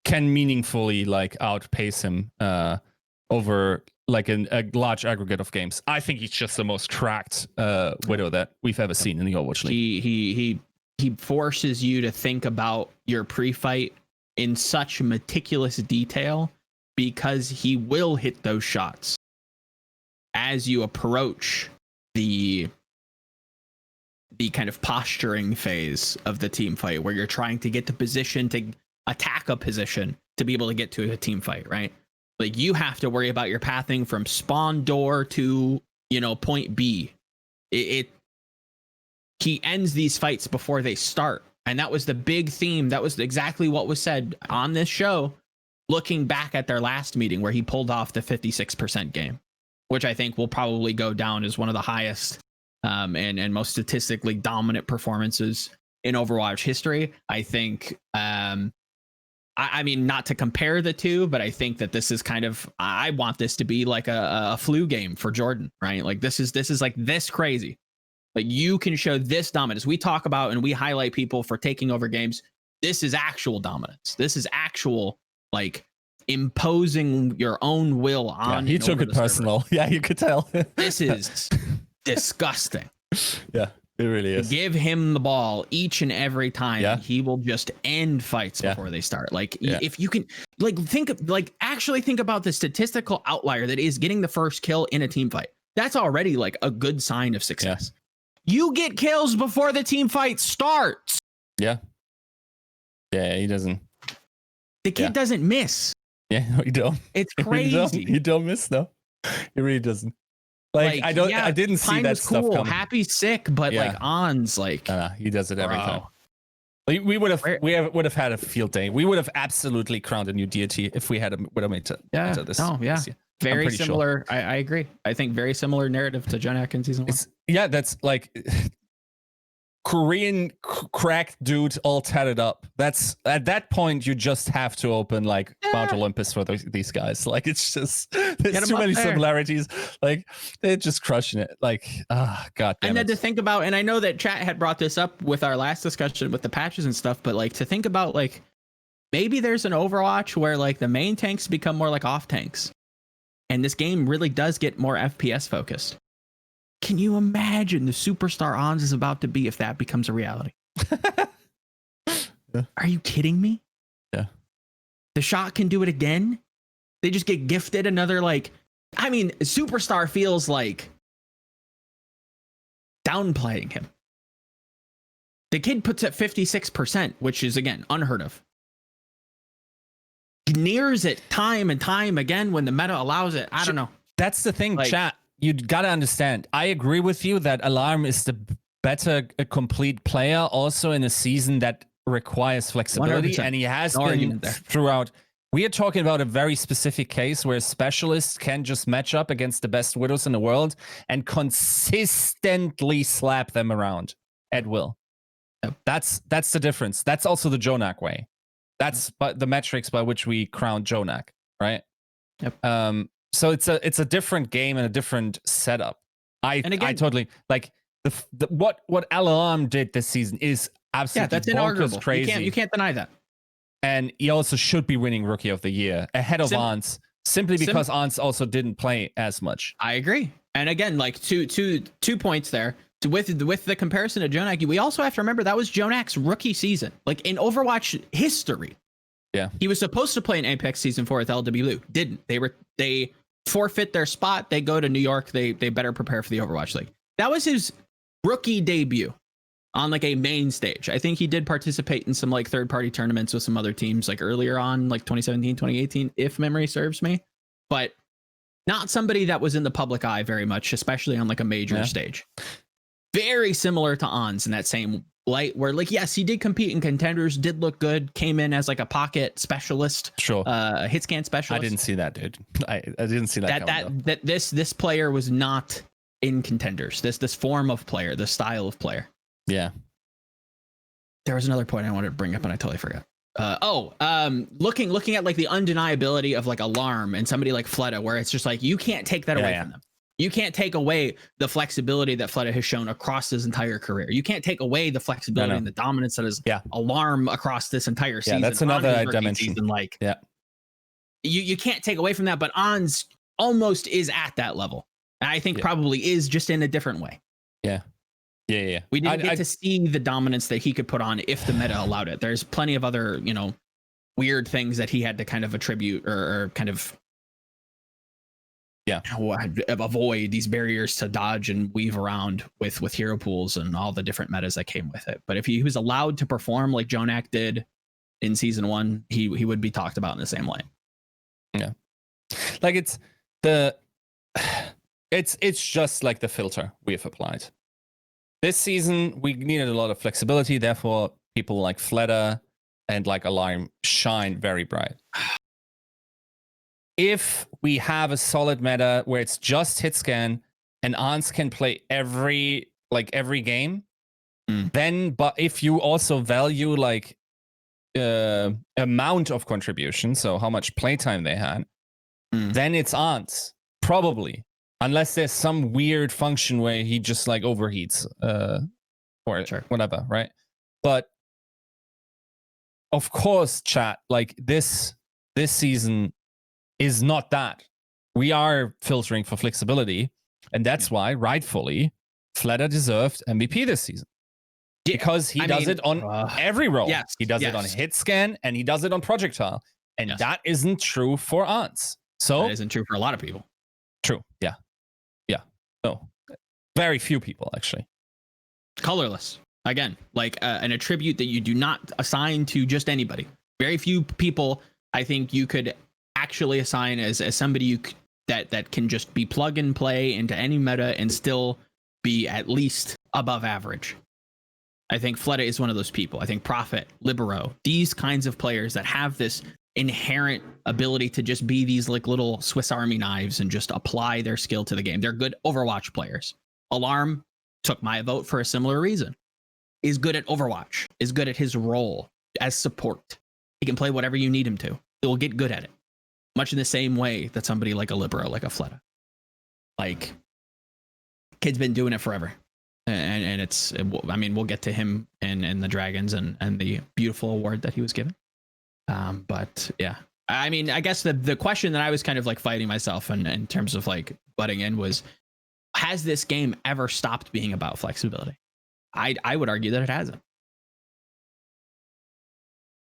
can meaningfully outpace him over a large aggregate of games. I think he's just the most cracked Widow that we've ever seen in the Overwatch League. He forces you to think about your pre-fight in such meticulous detail because he will hit those shots as you approach the kind of posturing phase of the team fight where you're trying to get the position to attack a position to be able to get to a team fight, right? You have to worry about your pathing from spawn door to, point B. He ends these fights before they start. And that was the big theme. That was exactly what was said on this show, looking back at their last meeting where he pulled off the 56% game, which I think will probably go down as one of the highest and most statistically dominant performances in Overwatch history. I think, I mean, not to compare the two, but I think that this is I want this to be like a flu game for Jordan, right? This is like this crazy. You can show this dominance. We talk about and we highlight people for taking over games. This is actual dominance. This is actual imposing your own will on. Yeah, he took it personal. Server. Yeah, you could tell. This is disgusting. Yeah, it really is. Give him the ball each and every time. Yeah. He will just end fights before they start. If you can actually think about the statistical outlier that is getting the first kill in a team fight. That's already a good sign of success. Yeah. You get kills before the team fight starts. Yeah. Yeah, he doesn't. The kid doesn't miss. Yeah, no, you don't. It's crazy. You don't miss, though. He really doesn't. I didn't see that stuff cool. coming. Happy's sick, but On's he does it every time. We would have had a field day. We would have absolutely crowned a new deity if we had made to this. Oh yeah. This very similar. Sure. I agree. I think very similar narrative to Jonak in season 1. That's Korean cracked dude all tatted up. That's at that point you just have to open Mount Olympus for these guys. It's just there's too many similarities. They're just crushing it. God damn it. And then to think about, and I know that chat had brought this up with our last discussion with the patches and stuff, but to think about maybe there's an Overwatch where the main tanks become more like off tanks, and this game really does get more FPS focused. Can you imagine the superstar Ons is about to be if that becomes a reality? Yeah. Are you kidding me? Yeah. The shot can do it again. They just get gifted another superstar feels downplaying him. The kid puts at 56%, which is, again, unheard of. Nears it time and time again when the meta allows it. I don't know. That's the thing, chat. You got to understand. I agree with you that Alarm is the better complete player also in a season that requires flexibility. 100%. And he has been throughout. We are talking about a very specific case where specialists can just match up against the best widows in the world and consistently slap them around at will. Yep. That's the difference. That's also the Jonak way. That's the metrics by which we crown Jonak, right? Yep. So it's a different game and a different setup. I totally like what Alarm did this season is absolutely that's inarguable. Crazy. You can't deny that. And he also should be winning Rookie of the Year ahead of Ance, simply because Ance also didn't play as much. I agree. And again, like two points there. With the comparison to Jonak, we also have to remember that was Jonak's rookie season. Like in Overwatch history. Yeah. He was supposed to play in Apex Season 4 with LW Blue. Didn't. They forfeit their spot. They go to New York. They better prepare for the Overwatch League. That was his rookie debut on like a main stage. I think he did participate in some like third-party tournaments with some other teams like earlier on, like 2017, 2018, if memory serves me. But not somebody that was in the public eye very much, especially on like a major stage. Very similar to Ons in that same light where like, yes, he did compete in contenders, did look good, came in as like a pocket specialist. Sure. A hit scan specialist. I didn't see that, dude. I didn't see that. This player was not in contenders. This form of player, this style of player. Yeah. There was another point I wanted to bring up and I totally forgot. Looking at like the undeniability of like Alarm and somebody like Fleta, where it's just like you can't take that away from them. You can't take away the flexibility that Fleta has shown across his entire career. You can't take away the flexibility and the dominance that is Alarm across this entire season. Yeah, that's another dimension. Season. Like, you can't take away from that, but Ons almost is at that level. And I think probably is just in a different way. Yeah. We didn't get to see the dominance that he could put on if the meta allowed it. There's plenty of other, weird things that he had to kind of attribute or kind of avoid these barriers to dodge and weave around with hero pools and all the different metas that came with it. But if he was allowed to perform like Jonak did in season 1, he would be talked about in the same light. Yeah. Like it's just like the filter we have applied. This season, we needed a lot of flexibility. Therefore, people like Fleta and like Alarm shine very bright. If we have a solid meta where it's just hit scan and Ance can play every game, then but if you also value like amount of contribution, so how much playtime they had, then it's Ance probably. Unless there's some weird function where he just like overheats or whatever, right? But of course, chat, like this season is not that. We are filtering for flexibility, and that's why, rightfully, Fleta deserved MVP this season. Because he does it on every role. Yes, he does it on hit scan, and he does it on projectile. And that isn't true for Ance. So that isn't true for a lot of people. True, yeah. No, very few people actually. Colorless. Again, like an attribute that you do not assign to just anybody. Very few people, I think, you could actually assign as somebody that can just be plug and play into any meta and still be at least above average. I think Fleta is one of those people. I think Prophet, Libero, these kinds of players that have this inherent ability to just be these like little Swiss Army knives and just apply their skill to the game. They're good Overwatch players. Alarm took my vote for a similar reason. Is good at Overwatch, is good at his role as support. He can play whatever you need him to. He'll get good at it. Much in the same way that somebody like a Libero, like a Fleta. Like, kid's been doing it forever. And it's, I mean, we'll get to him and the Dragons and the beautiful award that he was given. But yeah, I mean, I guess the question that I was kind of like fighting myself in terms of like butting in was, has this game ever stopped being about flexibility? I would argue that it hasn't.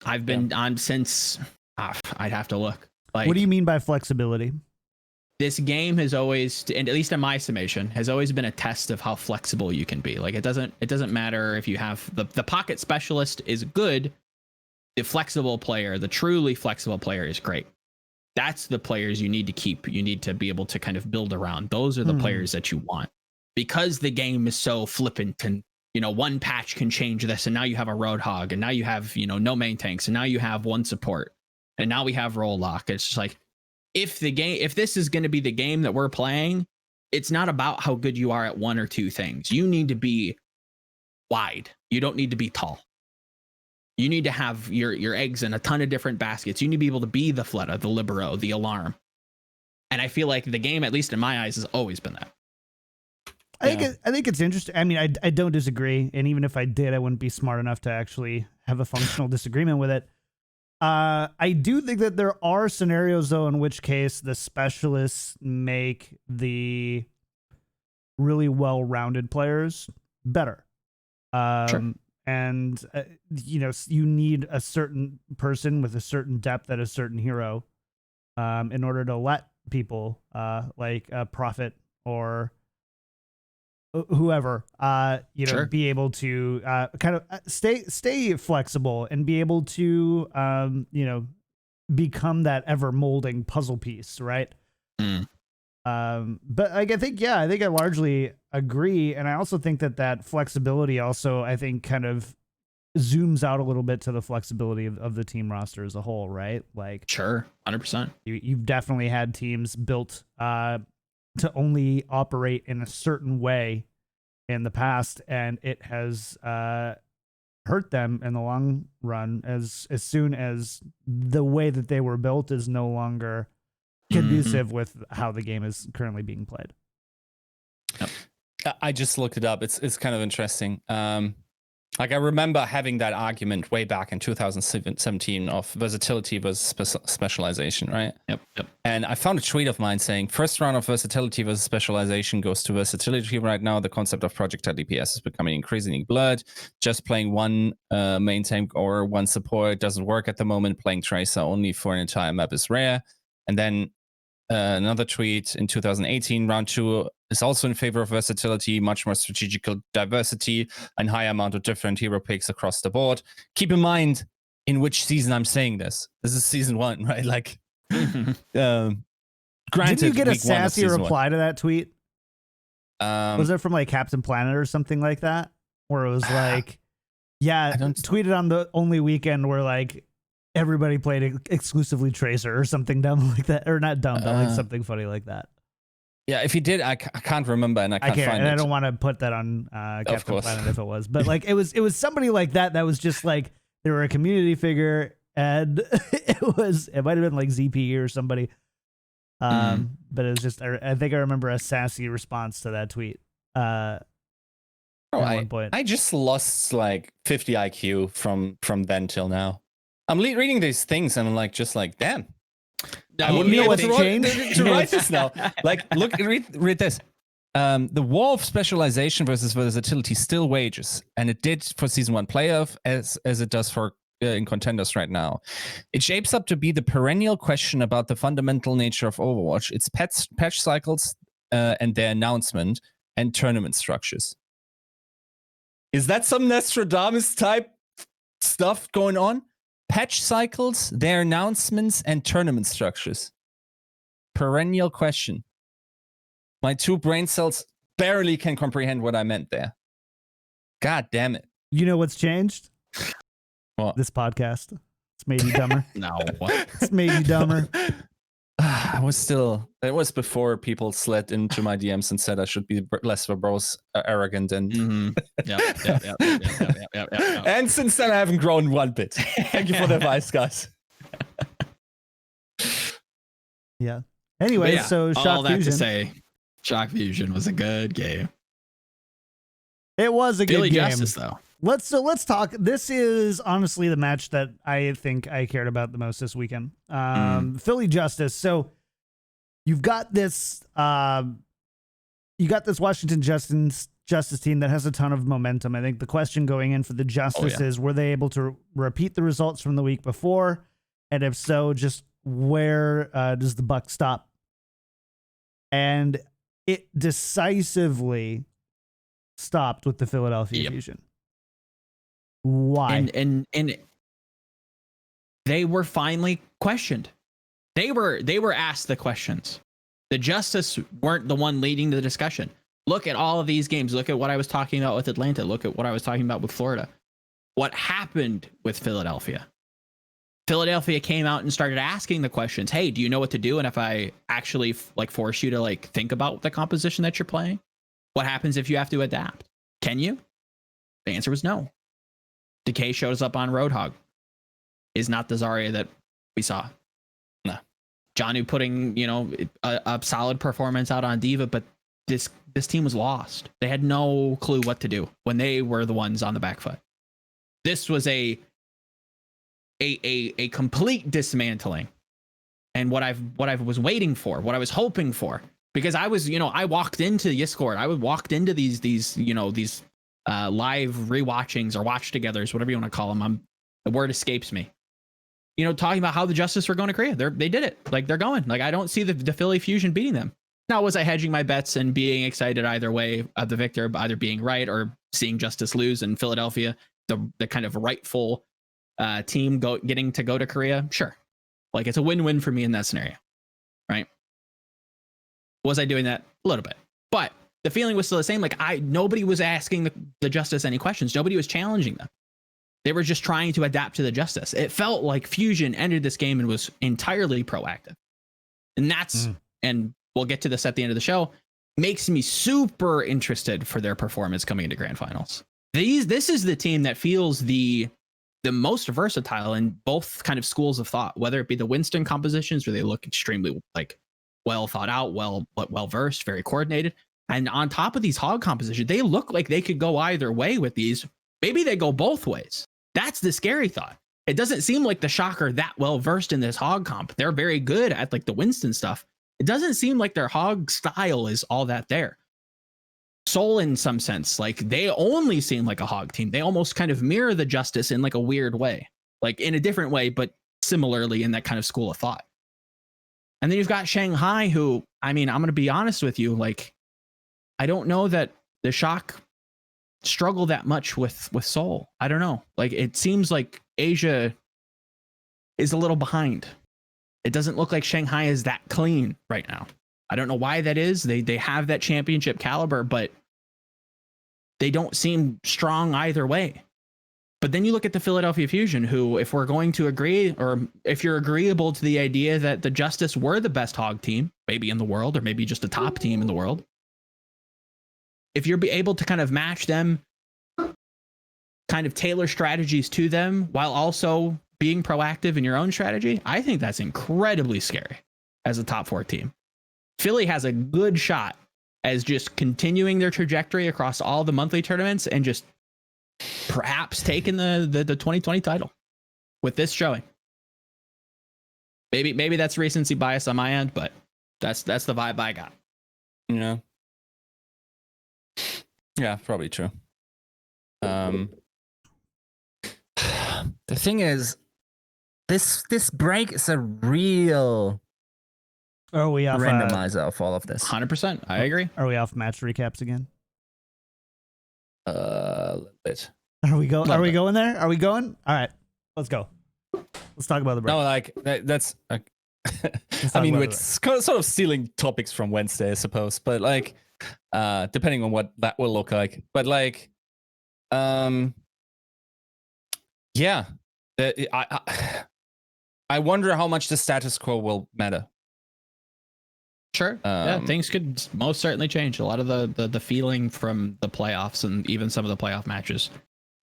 I've been on since I'd have to look. Like, what do you mean by flexibility? this game has always, and at least in my summation, has always been a test of how flexible you can be. Like it doesn't matter if you have the pocket specialist is good. The flexible player, the truly flexible player is great. That's the players you need to keep. You need to be able to kind of build around. Those are the players that you want, because the game is so flippant, and one patch can change this, and now you have a Roadhog, and now you have no main tanks, and now you have one support, and now we have role lock. It's just like, if this is going to be the game that we're playing, it's not about how good you are at one or two things. You need to be wide. You don't need to be tall. You need to have your eggs in a ton of different baskets. You need to be able to be the Fleta, the Libero, the Alarm. And I feel like the game, at least in my eyes, has always been that. I think it's interesting. I mean, I don't disagree. And even if I did, I wouldn't be smart enough to actually have a functional disagreement with it. I do think that there are scenarios, though, in which case the specialists make the really well-rounded players better. Sure. And, you need a certain person with a certain depth at a certain hero in order to let people like Prophet or whoever, Sure. be able to kind of stay flexible and be able to, become that ever molding puzzle piece, right? But like, I think I largely agree. And I also think that flexibility also, I think, kind of zooms out a little bit to the flexibility of the team roster as a whole, right? Like, sure, 100%. You've definitely had teams built to only operate in a certain way in the past, and it has hurt them in the long run as soon as the way that they were built is no longer conducive with how the game is currently being played. Yep. I just looked it up. It's kind of interesting. Like, I remember having that argument way back in 2017 of versatility versus specialization, right? Yep. And I found a tweet of mine saying, first round of versatility versus specialization goes to versatility right now. The concept of projectile DPS is becoming increasingly blurred. Just playing one main tank or one support doesn't work at the moment. Playing Tracer only for an entire map is rare. And then another tweet in 2018, round 2 is also in favor of versatility, much more strategical diversity, and higher amount of different hero picks across the board. Keep in mind in which season I'm saying this. This is season 1, right? Like, granted, didn't you get a week 1 of sassy season reply 1. to that tweet? Was it from like Captain Planet or something like that? Where it was like, tweeted on the only weekend where like everybody played exclusively Tracer or something dumb like that, or not dumb, but like something funny like that. Yeah, if he did, I can't remember, and I can't find and it. I don't want to put that on Captain Planet if it was, but like it was somebody like that was just like they were a community figure, and it might have been like ZP or somebody, but it was just I think I remember a sassy response to that tweet. At one point. I just lost like 50 IQ from then till now. I'm reading these things and I'm like, damn. No, I wouldn't be able to write this now. Like, read this. The war of specialization versus versatility still wages, and it did for season 1 playoff as it does for in contenders right now. It shapes up to be the perennial question about the fundamental nature of Overwatch, its patch cycles and their announcement, and tournament structures. Is that some Nostradamus type stuff going on? Patch cycles, their announcements, and tournament structures. Perennial question. My 2 brain cells barely can comprehend what I meant there. God damn it. You know what's changed? What? This podcast. It's made you dumber. No, what? It's made you dumber. It was before people slid into my DMs and said I should be less verbose, arrogant, and Yeah. And since then I haven't grown one bit. Thank you for the advice, guys. Yeah. Anyway, so Shock all that Fusion. to say, Shock Fusion was a good game. It was a Philly good game. Justice, though. Let's talk. This is honestly the match that I think I cared about the most this weekend. Philly Justice. So you've got this Washington Justice team that has a ton of momentum. I think the question going in for the Justice is, were they able to repeat the results from the week before? And if so, just where does the buck stop? and it decisively stopped with the Philadelphia Fusion. Why? And they were finally questioned. They were asked the questions. The Justice weren't the one leading the discussion. Look at all of these games. Look at what I was talking about with Atlanta. Look at what I was talking about with Florida. What happened with Philadelphia? Philadelphia came out and started asking the questions. Hey, do you know what to do? And if I actually force you to think about the composition that you're playing, what happens if you have to adapt? Can you? The answer was no. Decay shows up on Roadhog. Is not the Zarya that we saw. No. Janu putting, a solid performance out on Diva, but this team was lost. They had no clue what to do when they were the ones on the back foot. This was a complete dismantling. And what I was waiting for, what I was hoping for, because I was, I walked into Yiska. I walked into these live rewatchings or watch togethers, whatever you want to call them. The word escapes me. Talking about how the Justice were going to Korea. They did it. They're going. I don't see the Philly Fusion beating them. Now, was I hedging my bets and being excited either way of the victor, either being right or seeing Justice lose and Philadelphia, the kind of rightful team getting to go to Korea? Sure. It's a win-win for me in that scenario. Right? Was I doing that? A little bit. But the feeling was still the same. Nobody was asking the Justice any questions. Nobody was challenging them. They were just trying to adapt to the Justice. It felt like Fusion entered this game and was entirely proactive. And that's, and we'll get to this at the end of the show, makes me super interested for their performance coming into grand finals. This is the team that feels the most versatile in both kind of schools of thought, whether it be the Winston compositions where they look extremely well thought out, well versed, very coordinated. And on top of these Hog compositions, they look like they could go either way with these. Maybe they go both ways. That's the scary thought. It doesn't seem like the Shocker that well versed in this Hog comp. They're very good at the Winston stuff. It doesn't seem like their Hog style is all that there. Seoul, in some sense, they only seem like a Hog team. They almost kind of mirror the Justice in a weird way, in a different way, but similarly in that kind of school of thought. And then you've got Shanghai, who, I'm going to be honest with you, I don't know that the Shock struggle that much with Seoul. I don't know. It seems like Asia is a little behind. It doesn't look like Shanghai is that clean right now. I don't know why that is. They have that championship caliber, but they don't seem strong either way. But then you look at the Philadelphia Fusion, who, if we're going to agree, or if you're agreeable to the idea that the Justice were the best Hog team, maybe in the world, or maybe just a top team in the world, if you're able to kind of match them, kind of tailor strategies to them while also being proactive in your own strategy, I think that's incredibly scary as a top 4 team. Philly has a good shot as just continuing their trajectory across all the monthly tournaments and just perhaps taking the 2020 title with this showing. Maybe that's recency bias on my end, but that's the vibe I got. Yeah, probably true. The thing is, this break is a real Are we off randomizer of all of this. 100%. I agree. Are we off match recaps again? A little bit. Are we going? Are we going there? Are we going? All right, let's go. Let's talk about the break. No, that's. I mean, we're sort of stealing topics from Wednesday, I suppose, but depending on what that will look like. But yeah, I wonder how much the status quo will matter. Sure. Yeah, things could most certainly change. A lot of the feeling from the playoffs and even some of the playoff matches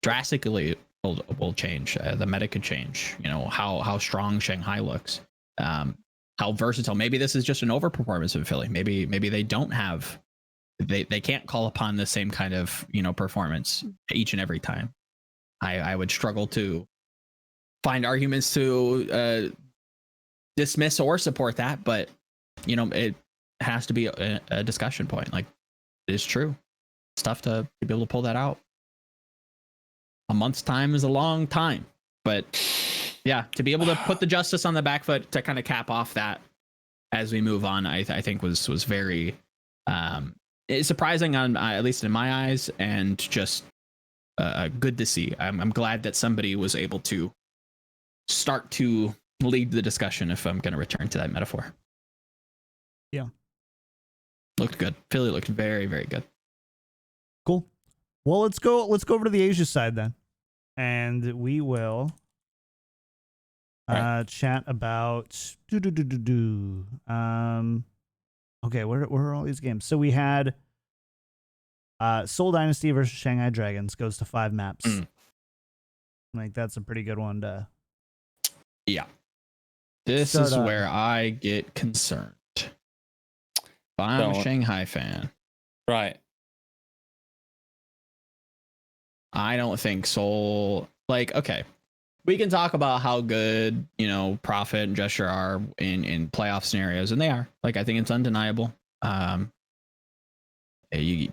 drastically will change. The meta could change. How strong Shanghai looks. How versatile. Maybe this is just an overperformance of Philly. Maybe they don't have. They can't call upon the same kind of performance each and every time. I would struggle to find arguments to dismiss or support that, but it has to be a discussion point. It is true. It's tough to be able to pull that out. A month's time is a long time, but yeah, to be able to put the Justice on the back foot to kind of cap off that as we move on, I think was very surprising on at least in my eyes, and just good to see. I'm glad that somebody was able to start to lead the discussion, if I'm going to return to that metaphor. Yeah. Looked good. Philly looked very, very good. Cool. Well, let's go over to the Asia side then. And we will chat about okay, where are all these games? So we had Seoul Dynasty versus Shanghai Dragons, goes to 5 maps. Like, that's a pretty good one to... Yeah. This is where I get concerned. If I'm a Shanghai fan. Right. I don't think Seoul... Like, okay. We can talk about how good, Prophet and Gesture are in playoff scenarios, and they are. Like, I think it's undeniable. You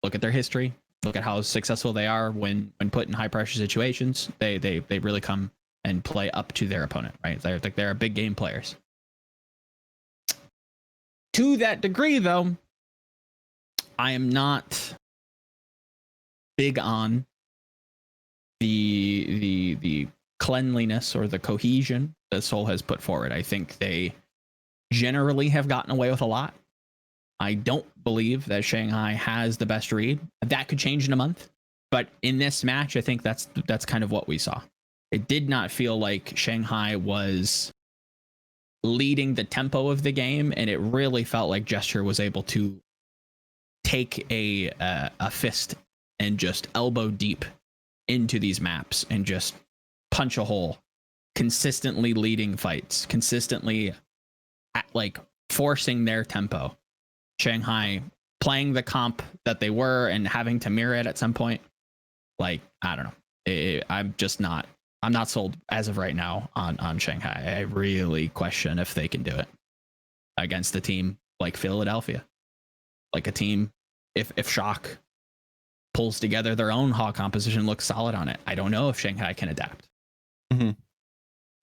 look at their history, look at how successful they are when put in high pressure situations. They really come and play up to their opponent, right? They're big game players. To that degree, though, I am not big on the cleanliness or the cohesion that Seoul has put forward. I think they generally have gotten away with a lot. I don't believe that Shanghai has the best read. That could change in a month, but in this match, I think that's kind of what we saw. It did not feel like Shanghai was leading the tempo of the game, and it really felt like Gesture was able to take a fist and just elbow deep into these maps and just punch a hole, consistently leading fights, consistently forcing their tempo. Shanghai playing the comp that they were and having to mirror it at some point. Like, I don't know. I'm not sold as of right now on Shanghai. I really question if they can do it against a team like Philadelphia. Like a team, if Shock pulls together their own Hawk composition, looks solid on it. I don't know if Shanghai can adapt. Mm-hmm.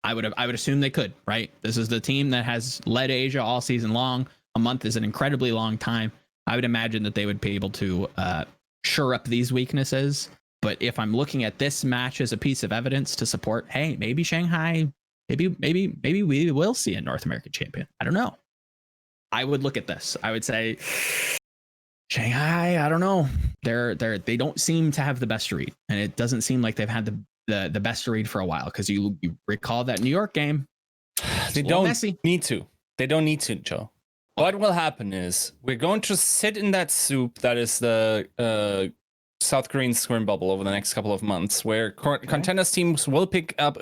I would assume they could, right? This is the team that has led Asia all season long. A month is an incredibly long time. I would imagine that they would be able to shore up these weaknesses. But if I'm looking at this match as a piece of evidence to support, hey, maybe Shanghai, maybe we will see a North American champion. I don't know. I would look at this. I would say Shanghai, I don't know. They don't seem to have the best read, and it doesn't seem like they've had the best read for a while, because you recall that New York game. They don't need to. They don't need to, Joe. What will happen is we're going to sit in that soup that is the South Korean scrim bubble over the next couple of months, where contenders teams will pick up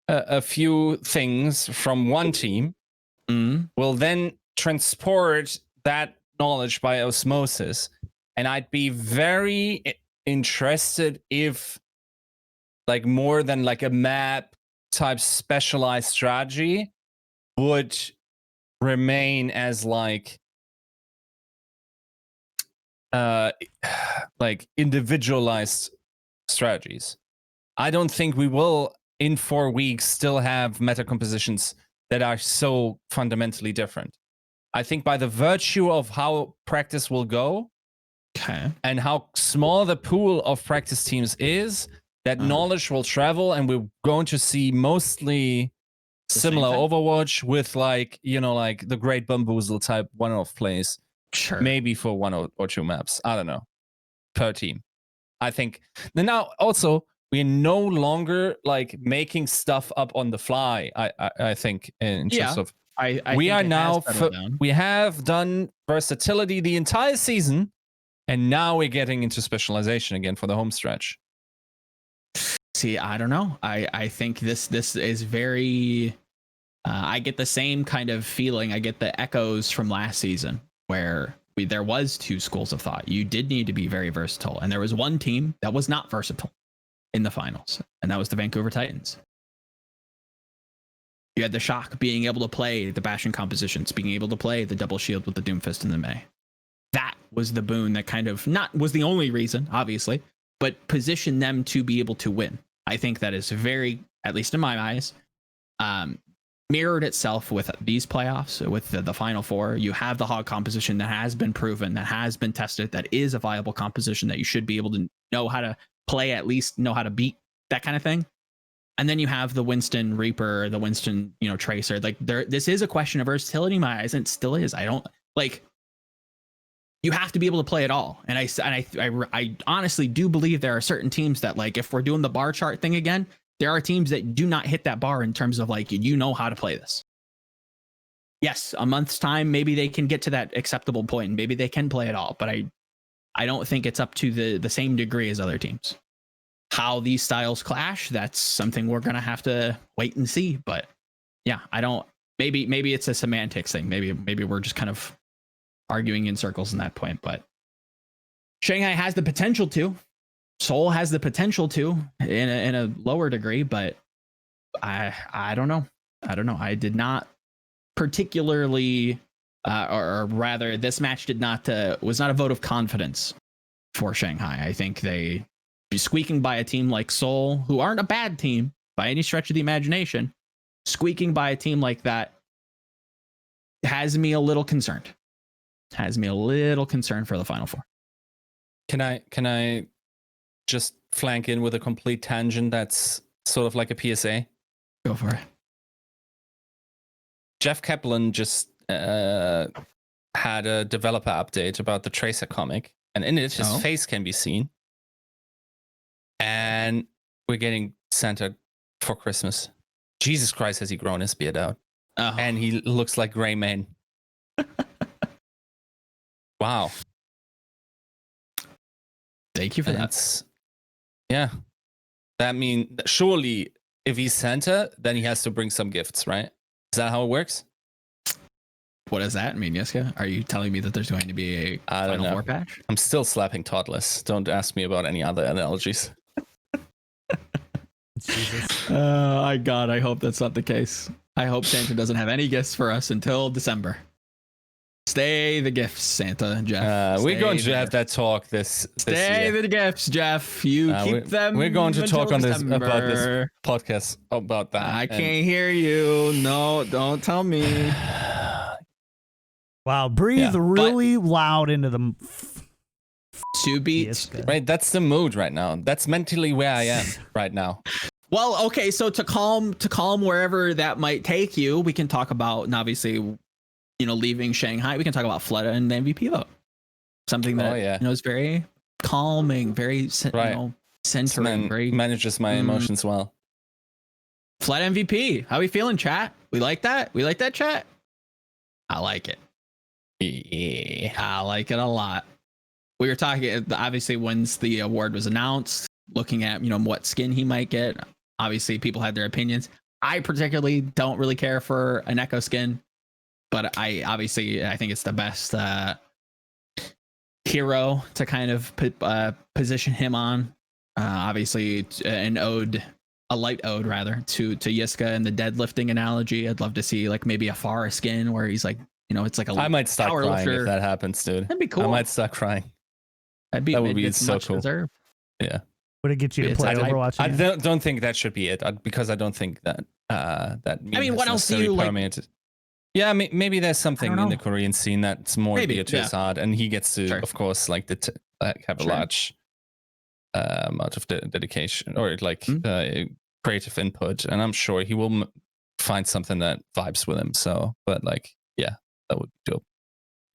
a few things from one team, will then transport that knowledge by osmosis, and I'd be very interested if more than a map type specialized strategy would remain as individualized strategies. I don't think we will in 4 weeks still have meta compositions that are so fundamentally different. I think by the virtue of how practice will go, and how small the pool of practice teams is, that knowledge will travel, and we're going to see mostly similar Overwatch with the Great Bamboozle type one-off plays. Sure. Maybe for 1 or 2 maps. I don't know. Per team. I think. Now also, we're no longer making stuff up on the fly. I think in terms of we are now we have done versatility the entire season, and now we're getting into specialization again for the home stretch. See, I don't know. I think this is very I get the same kind of feeling. I get the echoes from last season where there was 2 schools of thought. You did need to be very versatile, and there was one team that was not versatile in the finals, and that was the Vancouver Titans. You had the Shock being able to play the Bastion compositions, being able to play the double shield with the Doomfist and the May. That was the boon that kind of was the only reason, obviously, but positioned them to be able to win. I think that is very, at least in my eyes, mirrored itself with these playoffs, with the Final Four. You have the Hog composition that has been proven, that has been tested, that is a viable composition that you should be able to know how to play, at least know how to beat, that kind of thing. And then you have the Winston Reaper, the Winston, Tracer. Like this is a question of versatility in my eyes, and it still is. I don't like. You have to be able to play it all, and I honestly do believe there are certain teams that, like, if we're doing the bar chart thing again, there are teams that do not hit that bar in terms of like how to play this. Yes, a month's time, maybe they can get to that acceptable point, and maybe they can play it all. But I don't think it's up to the same degree as other teams. How these styles clash, that's something we're gonna have to wait and see. But yeah, I don't. Maybe it's a semantics thing. Maybe we're just kind of arguing in circles in that point. But Shanghai has the potential to. Seoul has the potential to in a lower degree, but I don't know. I did not particularly, or rather, this match was not a vote of confidence for Shanghai. I think they squeaking by a team like Seoul, who aren't a bad team by any stretch of the imagination, squeaking by a team like that has me a little concerned. Has me a little concerned for the Final Four. Can I just flank in with a complete tangent that's sort of like a PSA? Go for it. Jeff Kaplan just had a developer update about the Tracer comic, and in it, his face can be seen. And we're getting Santa for Christmas. Jesus Christ, has he grown his beard out? Oh. And he looks like Greymane. Wow. Thank you for that. Yeah. That means surely if he's Santa, then he has to bring some gifts, right? Is that how it works? What does that mean, Yiska? Are you telling me that there's going to be a Final Four patch? I'm still slapping toddlers. Don't ask me about any other analogies. Jesus. God, I hope that's not the case. I hope Santa doesn't have any gifts for us until December. Stay the gifts, Santa, Jeff. We're going to have that talk this Stay year. the gifts, Jeff. You keep them. We're going to talk on this about this podcast about that. I can't hear you. No, don't tell me. Wow, breathe really loud into the 2 beats. Right, that's the mood right now. That's mentally where I am right now. Well, okay, so to calm wherever that might take you, we can talk about, and obviously, leaving Shanghai, we can talk about Fleta and the MVP vote. Something that is very calming, very centering, very manages my emotions well. Fleta MVP. How we feeling, chat? We like that? We like that, chat? I like it. Yeah. I like it a lot. We were talking, obviously, once the award was announced, looking at, what skin he might get. Obviously, people had their opinions. I particularly don't really care for an Echo skin, but I think it's the best hero to kind of position him on. Obviously, a light ode rather to Yiska and the deadlifting analogy. I'd love to see like maybe a Farah skin where he's like, it's like a I might start crying lifter. if that happens, dude. That'd be cool. I might start crying. That would be so cool. Deserved. Yeah. Would it get you to play Overwatch? I don't think that should be it because I don't think that what else do you like? Yeah, maybe there's something in the Korean scene that's more dear to his heart, and he gets to, of course, like have a large amount of dedication or like creative input, and I'm sure he will find something that vibes with him. So, but like, yeah, that would be dope.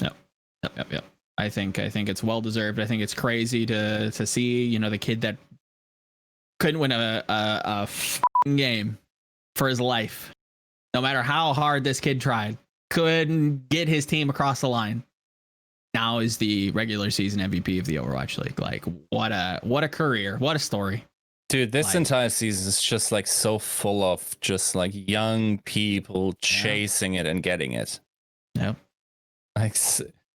Yep. I think it's well deserved. I think it's crazy to see, the kid that couldn't win a game for his life. No matter how hard this kid tried, couldn't get his team across the line. Now is the regular season MVP of the Overwatch League. Like, what a career, what a story. Dude, this entire season is just like so full of just like young people chasing it and getting it. Yep.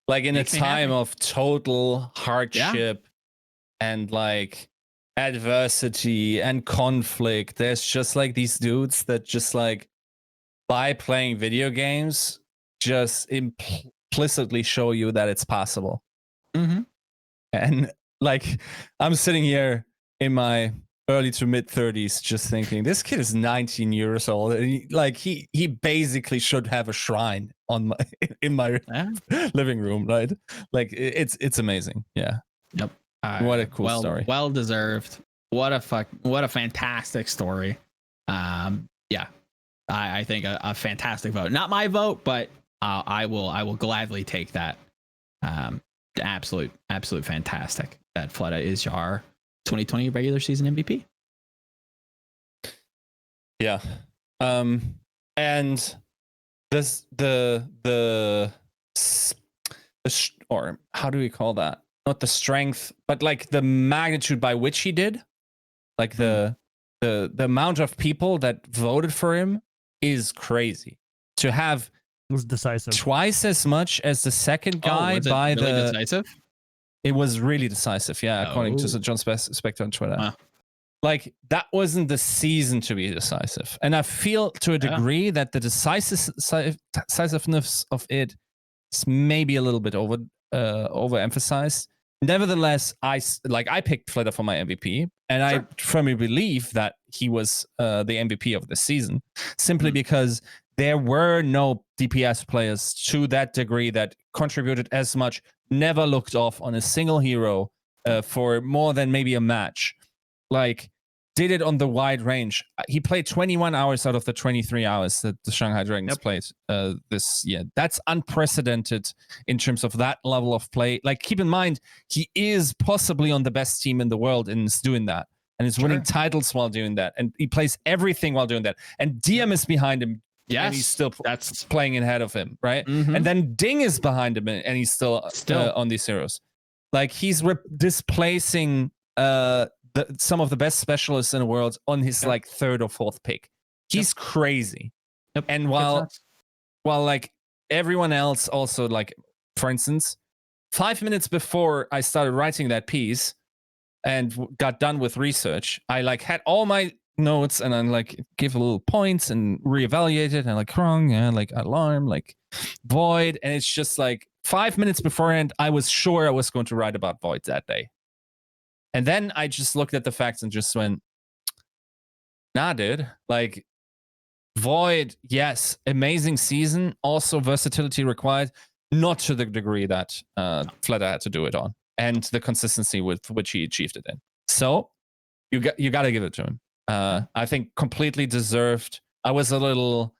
Like in a time of total hardship and like adversity and conflict, there's just like these dudes that just like by playing video games just implicitly show you that it's possible. Mm-hmm. And like I'm sitting here in my early to mid 30s, just thinking this kid is 19 years old, and he basically should have a shrine on in my living room, right? Like it's amazing. Yeah. Yep. What a cool story. Well deserved. What a fantastic story. Yeah. I think a fantastic vote. Not my vote, but I will gladly take that. Absolute fantastic. That Fleta is our 2020 regular season MVP. Yeah. And this or how do we call that? Not the strength, but like the magnitude by which he did, like the amount of people that voted for him is crazy. To have It was decisive. twice as much as the second guy was it by really the decisive? It was really decisive, yeah, according to John Spector on Twitter. Huh. Like, that wasn't the season to be decisive. And I feel to a degree that the decisiveness of it is maybe a little bit overemphasized. Nevertheless, I picked Fleta for my MVP, and I firmly believe that he was the MVP of the season, simply because there were no DPS players to that degree that contributed as much, never looked off on a single hero for more than maybe a match. Like, did it on the wide range. He played 21 hours out of the 23 hours that the Shanghai Dragons played this year. That's unprecedented in terms of that level of play. Like, keep in mind, he is possibly on the best team in the world and is doing that. And is winning titles while doing that. And he plays everything while doing that. And DM is behind him. Yes, and he's still that's playing ahead of him, right? Mm-hmm. And then Ding is behind him, and he's still on these heroes. Like, he's displacing some of the best specialists in the world on his like third or fourth pick. He's crazy. Yep. And while like everyone else also, like, for instance, 5 minutes before I started writing that piece and got done with research, I like had all my notes and then like give a little points and reevaluate it and like Krong, like alarm, like Void, and it's just like 5 minutes beforehand I was sure I was going to write about Void that day. And then I just looked at the facts and just went, nah, dude. Like, Void, yes, amazing season, also versatility required, not to the degree that Fleta had to do it on, and the consistency with which he achieved it in. So you got to give it to him. I think completely deserved. I was a little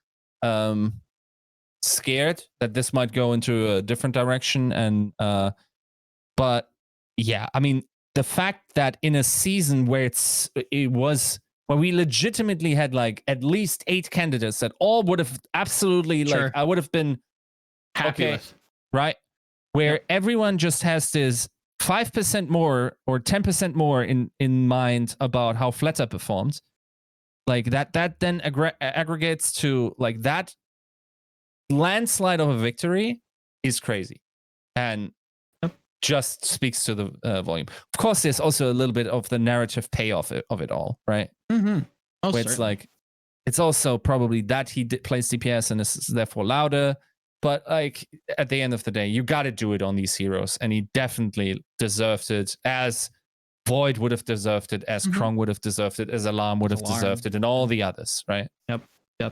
scared that this might go into a different direction, and but yeah, I mean, the fact that in a season where we legitimately had like at least 8 candidates that all would have absolutely like I would have been happy with, right? Where everyone just has this 5% more or 10% more in mind about how Fleta performed, like that then aggregates to like that landslide of a victory is crazy, and just speaks to the volume. Of course, there's also a little bit of the narrative payoff of it all, right? Mm-hmm. Where it's like, it's also probably that he plays DPS and is therefore louder. But like, at the end of the day, you got to do it on these heroes, and he definitely deserved it, as Void would have deserved it, as Krong would have deserved it, as Alarm would have deserved it, and all the others, right? Yep.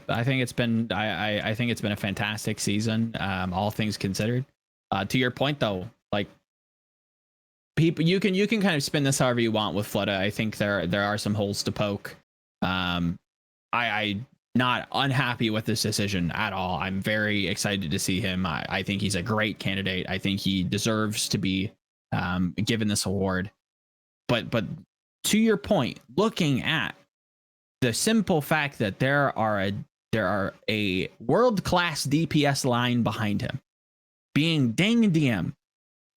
I think it's been I think it's been a fantastic season, all things considered. To your point though, like, people, you can kind of spin this however you want with Fleta. I think there are some holes to poke. I not unhappy with this decision at all. I'm very excited to see him. I think he's a great candidate. I think he deserves to be given this award. But to your point, looking at the simple fact that there are a world-class DPS line behind him, being Ding DM,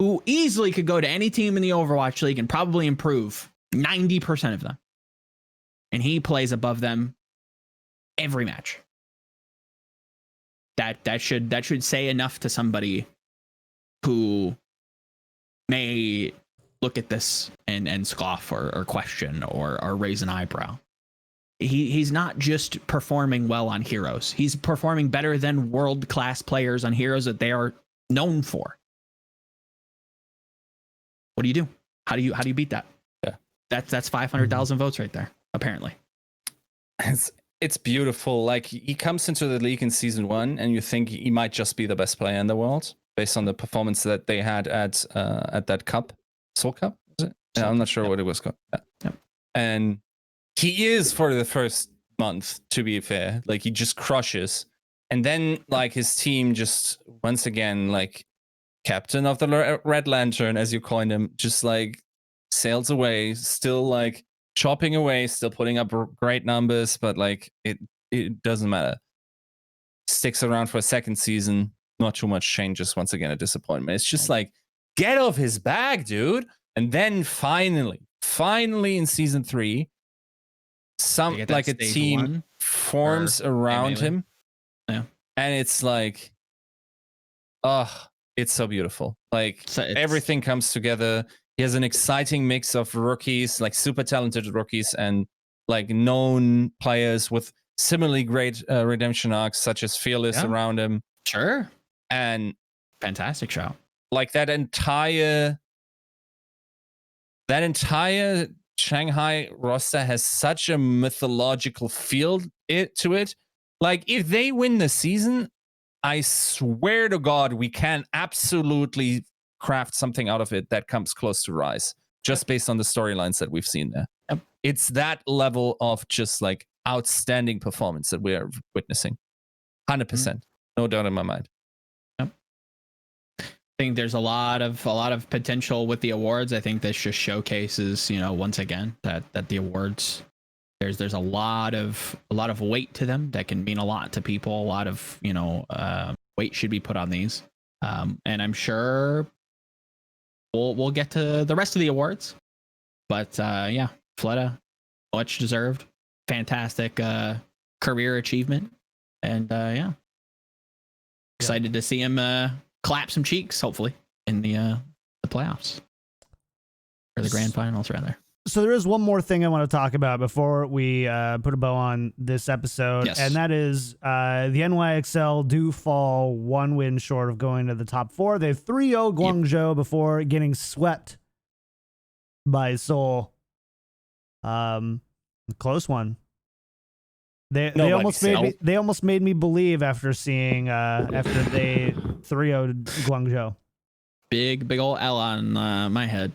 who easily could go to any team in the Overwatch League and probably improve 90% of them, and he plays above them every match. That should say enough to somebody who may look at this and scoff or question or raise an eyebrow. He's not just performing well on heroes. He's performing better than world-class players on heroes that they are known for. What do you do? How do you beat that? Yeah. that's 500,000 votes right there, apparently. It's beautiful. Like, he comes into the league in season 1, and you think he might just be the best player in the world based on the performance that they had at that cup, Seoul Cup. Was it? Yeah, I'm not sure what it was called. Yeah. Yep. And he is for the first month, to be fair. Like, he just crushes, and then like his team just once again, like, captain of the Red Lantern, as you coined him, just like sails away, still like chopping away, still putting up great numbers, but like it doesn't matter. Sticks around for a second season, not too much changes. Once again, a disappointment. It's just like, get off his back, dude. And then finally in season 3, some like a team forms around him. Yeah. And it's like, it's so beautiful. Like, everything comes together. He has an exciting mix of rookies, like super talented rookies, and like known players with similarly great redemption arcs, such as Fearless around him. Sure. And fantastic show. Like that entire Shanghai roster has such a mythological feel to it. Like, if they win the season, I swear to God, we can absolutely craft something out of it that comes close to Rise, just based on the storylines that we've seen there. Yep. It's that level of just like outstanding performance that we are witnessing. 100%. No doubt in my mind. Yep. I think there's a lot of potential with the awards. I think this just showcases, once again, that the awards, there's a lot of weight to them that can mean a lot to people. A lot of weight should be put on these, and I'm sure we'll get to the rest of the awards. But Fleta, much deserved, fantastic career achievement, and excited to see him clap some cheeks, hopefully in the playoffs or the grand finals rather. So there is one more thing I want to talk about before we put a bow on this episode, and that is the NYXL do fall 1 win short of going to the top 4. They 3-0 Guangzhou before getting swept by Seoul. Close one. They almost made me believe after seeing after they 3-0'd Guangzhou. Big old L on my head.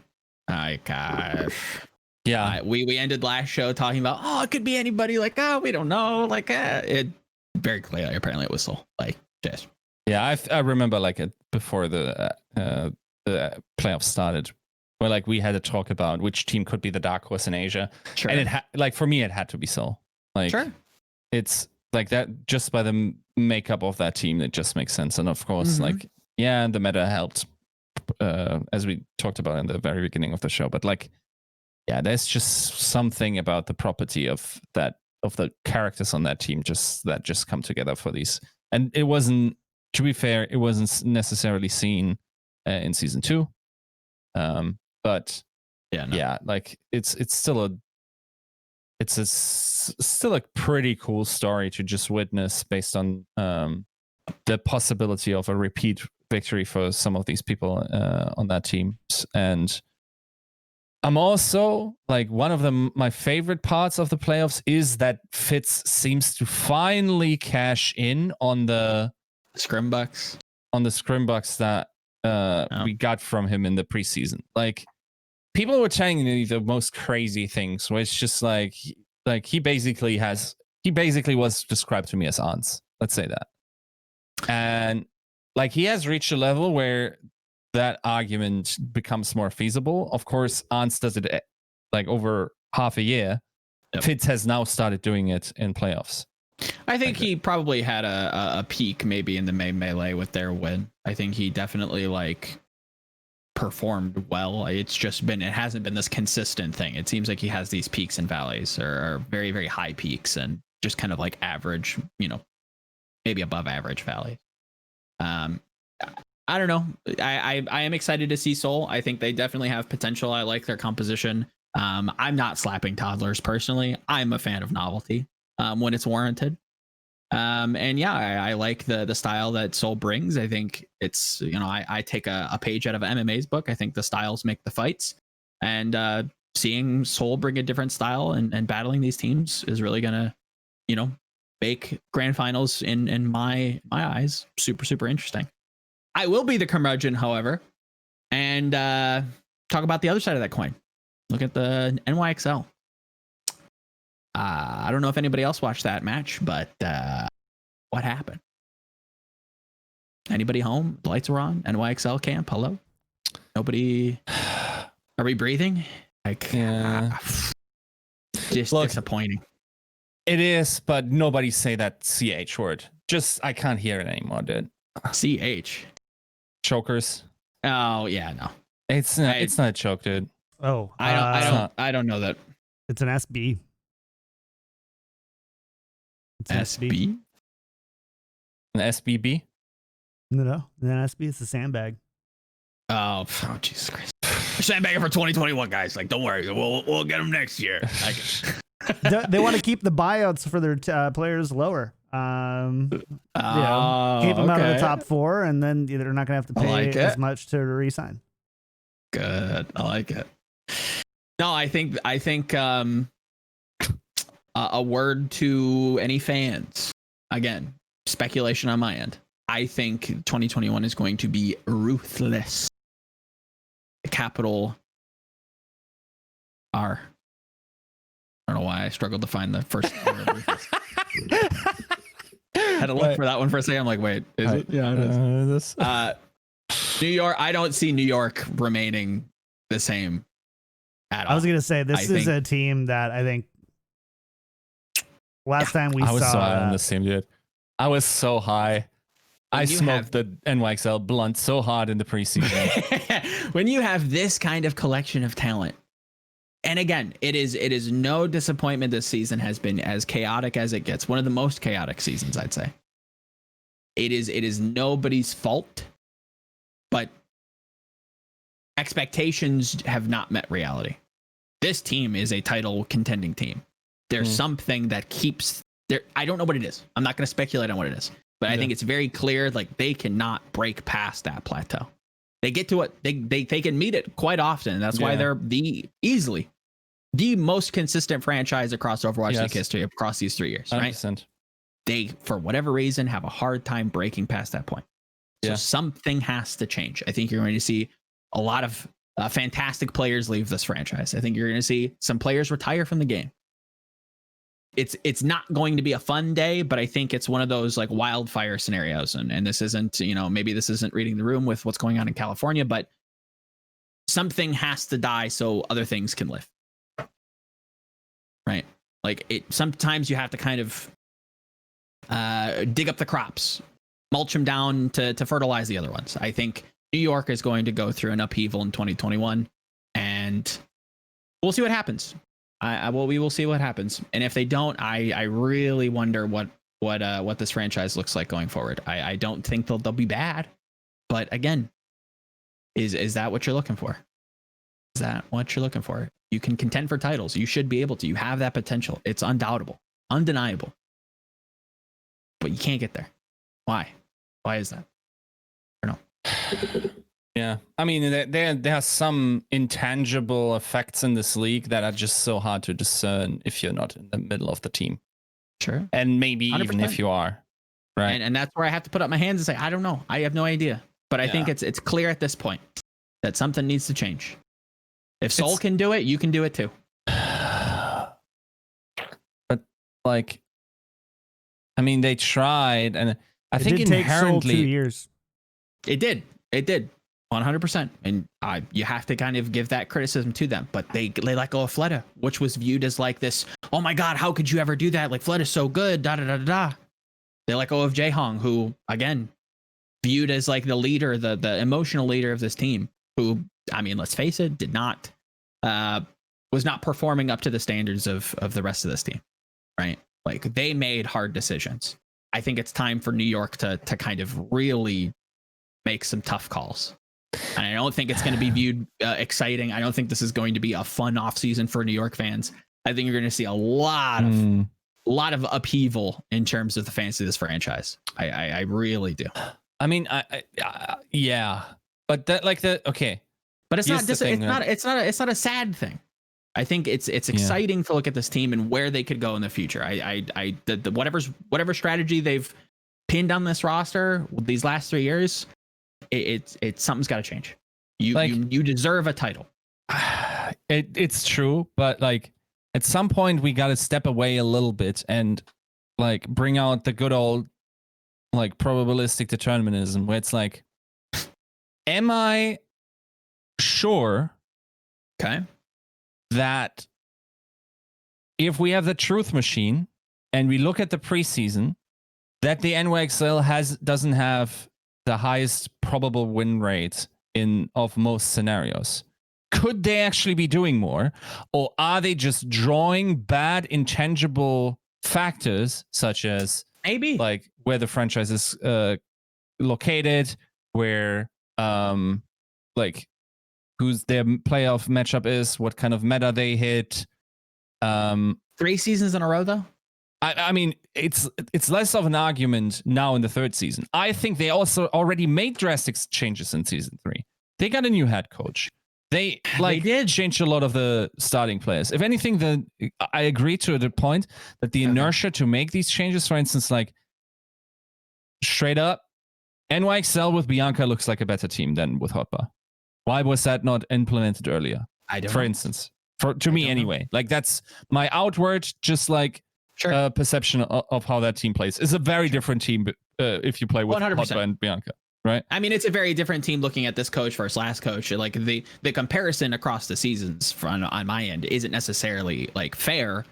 My gosh. Yeah, we ended last show talking about, it could be anybody. Like, we don't know. Like, it very clearly, apparently, it was Seoul. Like, just I remember like before the playoffs started, where like we had to talk about which team could be the dark horse in Asia, and it for me it had to be Seoul. Like, it's like that just by the makeup of that team, it just makes sense. And of course, like the meta helped, as we talked about in the very beginning of the show, but like. Yeah, there's just something about the property of the characters on that team that just come together for these. And it wasn't, to be fair, it wasn't necessarily seen in season 2. But like it's still still a pretty cool story to just witness based on the possibility of a repeat victory for some of these people on that team. And I'm also like one of my favorite parts of the playoffs is that Fitz seems to finally cash in on the scrimbucks that we got from him in the preseason. Like, people were telling me the most crazy things, where it's just like he basically was described to me as Ants. Let's say that, and like he has reached a level where that argument becomes more feasible. Of course, Ants does it like over half a year. Yep. Fitz has now started doing it in playoffs. I think he probably had a peak maybe in the May Melee with their win. I think he definitely like performed well. It hasn't been this consistent thing. It seems like he has these peaks and valleys, or very, very high peaks and just kind of like average, maybe above average valleys. I don't know. I am excited to see Seoul. I think they definitely have potential. I like their composition. I'm not slapping toddlers personally. I'm a fan of novelty when it's warranted. I like the style that Seoul brings. I think it's, I take a page out of MMA's book. I think the styles make the fights. And seeing Seoul bring a different style and battling these teams is really gonna, make grand finals in my eyes super interesting. I will be the curmudgeon, however, and talk about the other side of that coin. Look at the NYXL. I don't know if anybody else watched that match, but what happened? Anybody home? The lights were on. NYXL camp. Hello. Nobody. Are we breathing? Like, Yeah. Just disappointing. It is, but nobody say that CH word. Just I can't hear it anymore, dude. CH. Chokers. Oh yeah, no. It's not. It's not a choke, dude. Oh, I don't know that. It's an SB. It's an SB. An SBB. No, an SB is a sandbag. Oh, Jesus Christ! Sandbagging for 2021, guys. Like, don't worry, we'll get them next year. Like, they want to keep the buyouts for their players lower. Keep them out of the top 4, and then they're not going to have to pay as much to re-sign. Good, I like it. No, I think a word to any fans. Again, speculation on my end. I think 2021 is going to be ruthless. Capital R. I don't know why I struggled to find the first word of ruthless. Had to look for that one for a second. I'm like, wait, is it? Yeah, it is. New York. I don't see New York remaining the same at all. I was gonna say this is a team that I think last time we saw. I was so high on this team, dude. I was so high. I smoked the NYXL blunt so hard in the preseason. When you have this kind of collection of talent, and again, it is no disappointment this season has been as chaotic as it gets. One of the most chaotic seasons, I'd say. It is nobody's fault, but expectations have not met reality. This team is a title contending team. There's something that keeps there. I don't know what it is. I'm not going to speculate on what it is. But I think it's very clear, like, they cannot break past that plateau. They get to it. They can meet it quite often. That's why they're easily the most consistent franchise across Overwatch League history across these 3 years. 100%. Right? They, for whatever reason, have a hard time breaking past that point. So something has to change. I think you're going to see a lot of fantastic players leave this franchise. I think you're going to see some players retire from the game. It's not going to be a fun day, but I think it's one of those like wildfire scenarios. And this isn't, maybe this isn't reading the room with what's going on in California, but something has to die so other things can live. Right? Like sometimes you have to kind of dig up the crops, mulch them down to fertilize the other ones. I think New York is going to go through an upheaval in 2021, and we'll see what happens. We will see what happens, and if they don't, I really wonder what this franchise looks like going forward. I don't think they'll be bad, but again, is that what you're looking for? Is that what you're looking for? You can contend for titles. You should be able to. You have that potential. It's undoubtable, undeniable, but you can't get there. Why? Why is that? I don't know. Yeah, I mean, there are some intangible effects in this league that are just so hard to discern if you're not in the middle of the team. Sure. And maybe 100%. even if you are, right? And that's where I have to put up my hands and say, I don't know. I have no idea. But I think it's clear at this point that something needs to change. If Seoul can do it, you can do it too. But like, I mean, they tried, and I think did inherently take Seoul 2 years. It did. 100%. And you have to kind of give that criticism to them. But they let go of Fleta, which was viewed as like this, oh my God, how could you ever do that? Like, Fleta's so good, da-da-da-da-da. They let go of Jaehong, who, again, viewed as like the leader, the emotional leader of this team, who, I mean, let's face it, was not performing up to the standards of the rest of this team, right? Like, they made hard decisions. I think it's time for New York to kind of really make some tough calls. And I don't think it's going to be viewed exciting. I don't think this is going to be a fun offseason for New York fans. I think you're going to see a lot of upheaval in terms of the fans of this franchise. I really do. I mean, yeah, but that okay. But it's not a sad thing. I think it's exciting to look at this team and where they could go in the future. Whatever strategy they've pinned on this roster these last 3 years, it's something's got to change. You deserve a title. It's true, but like at some point we got to step away a little bit and like bring out the good old like probabilistic determinism, where it's like, am I sure that if we have the truth machine and we look at the preseason, that the NYXL doesn't have the highest probable win rate of most scenarios? Could they actually be doing more, or are they just drawing bad intangible factors, such as maybe like where the franchise is located, where like who's their playoff matchup is, what kind of meta they hit. 3 seasons in a row, though. I mean, it's less of an argument now in the 3rd season. I think they also already made drastic changes in season 3. They got a new head coach. They did change a lot of the starting players. If anything, I agree to the point that the inertia to make these changes, for instance, like straight up, NYXL with Bianca looks like a better team than with Hotbar. Why was that not implemented earlier? I don't for know. Instance, to me anyway. Like that's my outward, just like perception of how that team plays. It's a very different team if you play with 100%. Hotbar and Bianca. Right. I mean, it's a very different team looking at this coach versus last coach. Like the comparison across the seasons on my end isn't necessarily like fair,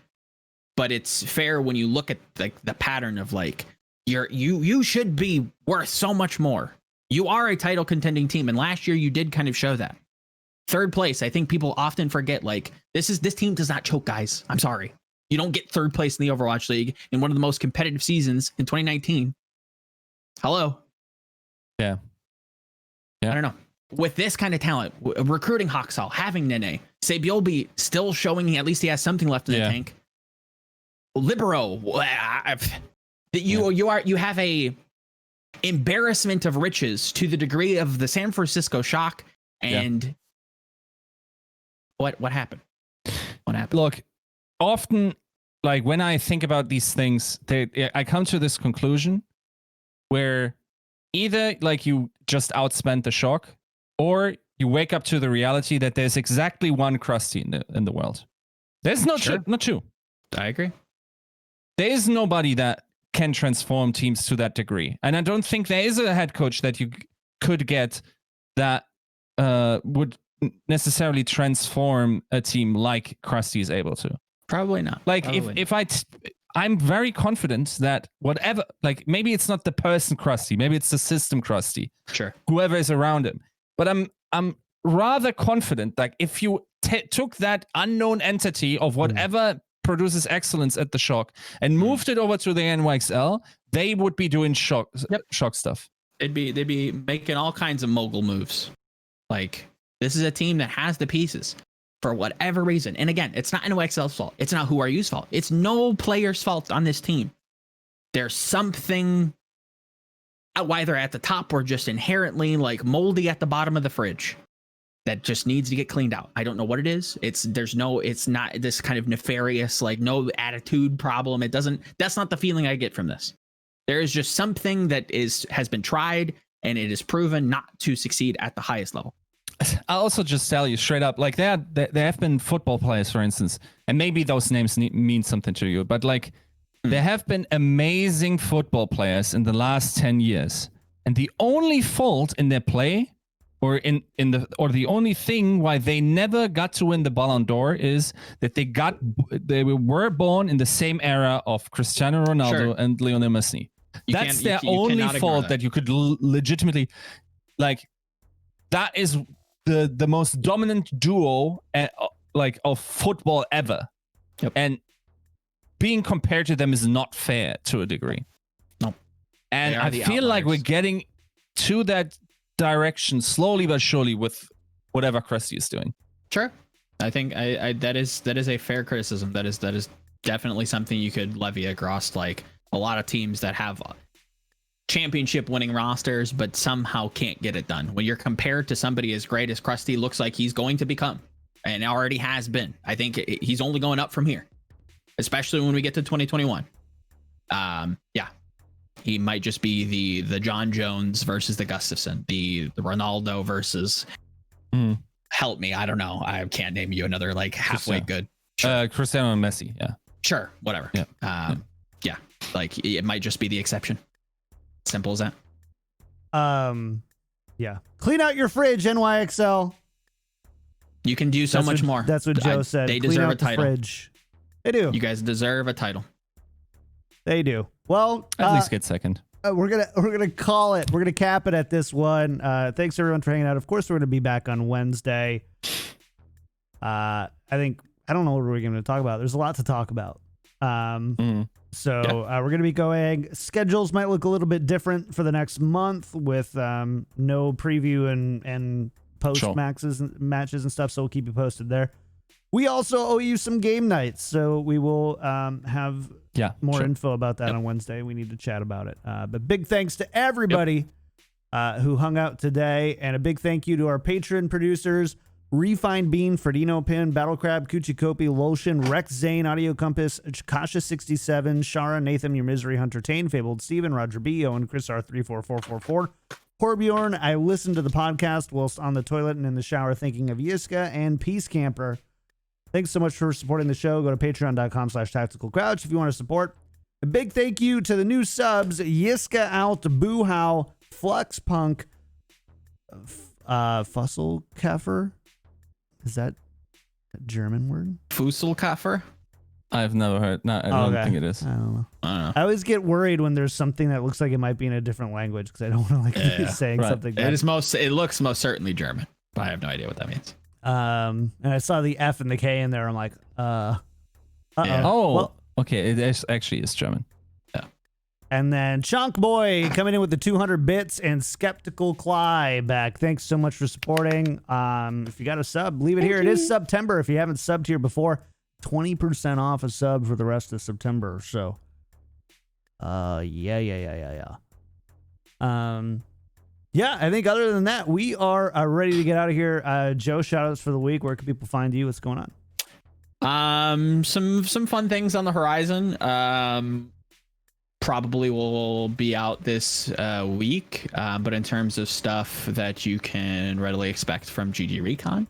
but it's fair when you look at like the pattern of like you should be worth so much more. You are a title contending team, and last year you did kind of show that. 3rd place, I think people often forget like this team does not choke, guys. I'm sorry. You don't get 3rd place in the Overwatch League in one of the most competitive seasons in 2019. Hello. Yeah. I don't know. With this kind of talent, recruiting Hoxall, having Nene, Sabiolbi still showing at least he has something left in the tank. Libero, you have a embarrassment of riches to the degree of the San Francisco Shock. And what happened? What happened? Look, often, like when I think about these things, I come to this conclusion where either like you just outspent the Shock, or you wake up to the reality that there's exactly one Krusty in the world. There's not two. I agree. There is nobody that can transform teams to that degree, and I don't think there is a head coach that you could get that would necessarily transform a team like Krusty is able to. Probably not. Like Probably I'm very confident that whatever, like maybe it's not the person Krusty, maybe it's the system Krusty. Sure. Whoever is around him. But I'm rather confident that if you took that unknown entity of whatever produces excellence at the Shock and moved it over to the NYXL, they would be doing shock stuff. They'd be making all kinds of mogul moves. Like this is a team that has the pieces. For whatever reason. And again, it's not NYXL's fault. It's not Who Are You's fault. It's no player's fault on this team. There's something either at the top or just inherently like moldy at the bottom of the fridge that just needs to get cleaned out. I don't know what it is. It's not this kind of nefarious, like no attitude problem. That's not the feeling I get from this. There is just something that has been tried and it is proven not to succeed at the highest level. I'll also just tell you straight up, like there have been football players, for instance, and maybe those names mean something to you, but like there have been amazing football players in the last 10 years, and the only fault in their play, or the only thing why they never got to win the Ballon d'Or is that they were born in the same era of Cristiano Ronaldo and Lionel Messi. That's their only fault that you could legitimately, like, that is the most dominant duo like of football ever. Yep. And being compared to them is not fair to a degree. No. And I feel like we're getting to that direction slowly but surely with whatever Krusty is doing. Sure. I think that is a fair criticism. That is definitely something you could levy across like a lot of teams that have championship winning rosters but somehow can't get it done. When you're compared to somebody as great as Krusty looks like he's going to become, and already has been. I think he's only going up from here, especially when we get to 2021. Yeah, he might just be the John Jones versus the Gustafson, the Ronaldo versus. Help me, I don't know. I can't name you another like halfway good. Sure. Cristiano and Messi. Yeah. Sure. Whatever. Yeah. Yeah. Like it might just be the exception. Simple as that. Yeah. Clean out your fridge, NYXL. You can do so much more. That's what Joe said. They Clean deserve out a title. The fridge. They do. You guys deserve a title. They do. Well, at least get second. We're gonna call it. We're gonna cap it at this one. Thanks everyone for hanging out. Of course, we're gonna be back on Wednesday. I don't know what we're gonna talk about. There's a lot to talk about. So we're gonna be going. Schedules might look a little bit different for the next month with no preview and post matches and stuff. So we'll keep you posted there. We also owe you some game nights, so we will have more info about that on Wednesday. We need to chat about it. But big thanks to everybody who hung out today, and a big thank you to our Patreon producers: Refined Bean, Ferdino Pin, Battle Crab, Kuchikopi, Lotion, Rex Zane, Audio Compass, Kasha67, Shara, Nathan, Your Misery Hunter, Tane, Fabled Steven, Roger B, Owen, Chris R34444, Horbjorn. I listened to the podcast whilst on the toilet and in the shower thinking of Yiska, and Peace Camper. Thanks so much for supporting the show. Go to patreon.com/tacticalcrouch if you want to support. A big thank you to the new subs: Yiska Out, Boo How, Flux Punk, Fusselkaffer. Is that a German word? Fusselkaffer? I've never heard. No, I don't think it is. I don't know. I always get worried when there's something that looks like it might be in a different language because I don't want to be saying something. It looks most certainly German, but I have no idea what that means. And I saw the F and the K in there. I'm like, Oh, well, okay. It actually is German. Yeah. And then Chunk Boy coming in with the 200 bits and Skeptical Cly back. Thanks so much for supporting. If you got a sub, leave it here. It is September. If you haven't subbed here before, 20% off a sub for the rest of September. So, yeah. Yeah, I think other than that, we are ready to get out of here. Joe, shout outs for the week. Where can people find you? What's going on? Some fun things on the horizon. Probably will be out this week. But in terms of stuff that you can readily expect from GG Recon,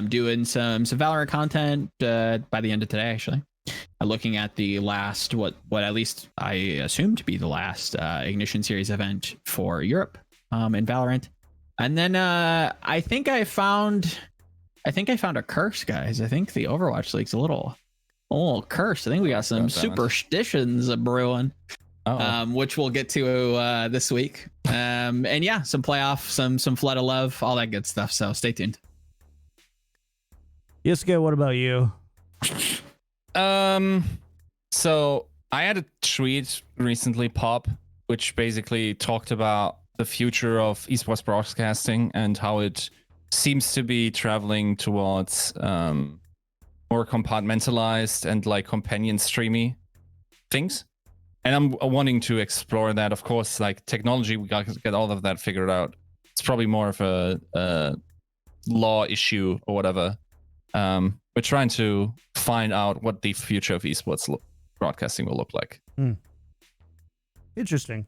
doing some Valorant content by the end of today, actually. Looking at the last, what at least I assume to be the last Ignition Series event for Europe. In Valorant, and then I think I found a curse, guys. I think the Overwatch League's a little cursed. I think we got some superstitions brewing, which we'll get to this week. And yeah, some playoff, some Fleta love, all that good stuff. So stay tuned. Yiska, what about you? So I had a tweet recently pop, which basically talked about the future of esports broadcasting and how it seems to be traveling towards more compartmentalized and like companion streamy things. And I'm wanting to explore that. Of course, like technology, we got to get all of that figured out. It's probably more of a law issue or whatever. We're trying to find out what the future of esports broadcasting will look like. Interesting.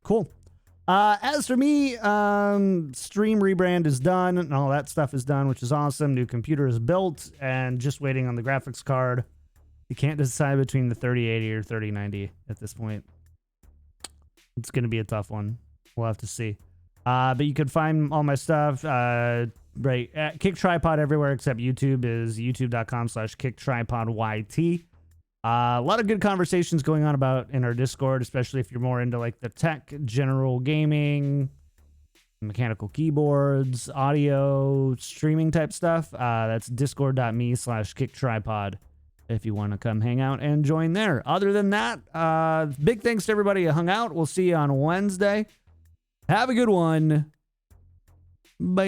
Cool. As for me, stream rebrand is done and all that stuff is done, which is awesome. New computer is built and just waiting on the graphics card. You can't decide between the 3080 or 3090 at this point. It's going to be a tough one. We'll have to see. But you can find all my stuff, right at Kickedtripod everywhere except YouTube is youtube.com/Kickedtripodyt. A lot of good conversations going on about in our Discord, especially if you're more into like the tech, general gaming, mechanical keyboards, audio, streaming type stuff. That's discord.me/Kickedtripod if you want to come hang out and join there. Other than that, big thanks to everybody who hung out. We'll see you on Wednesday. Have a good one. Bye.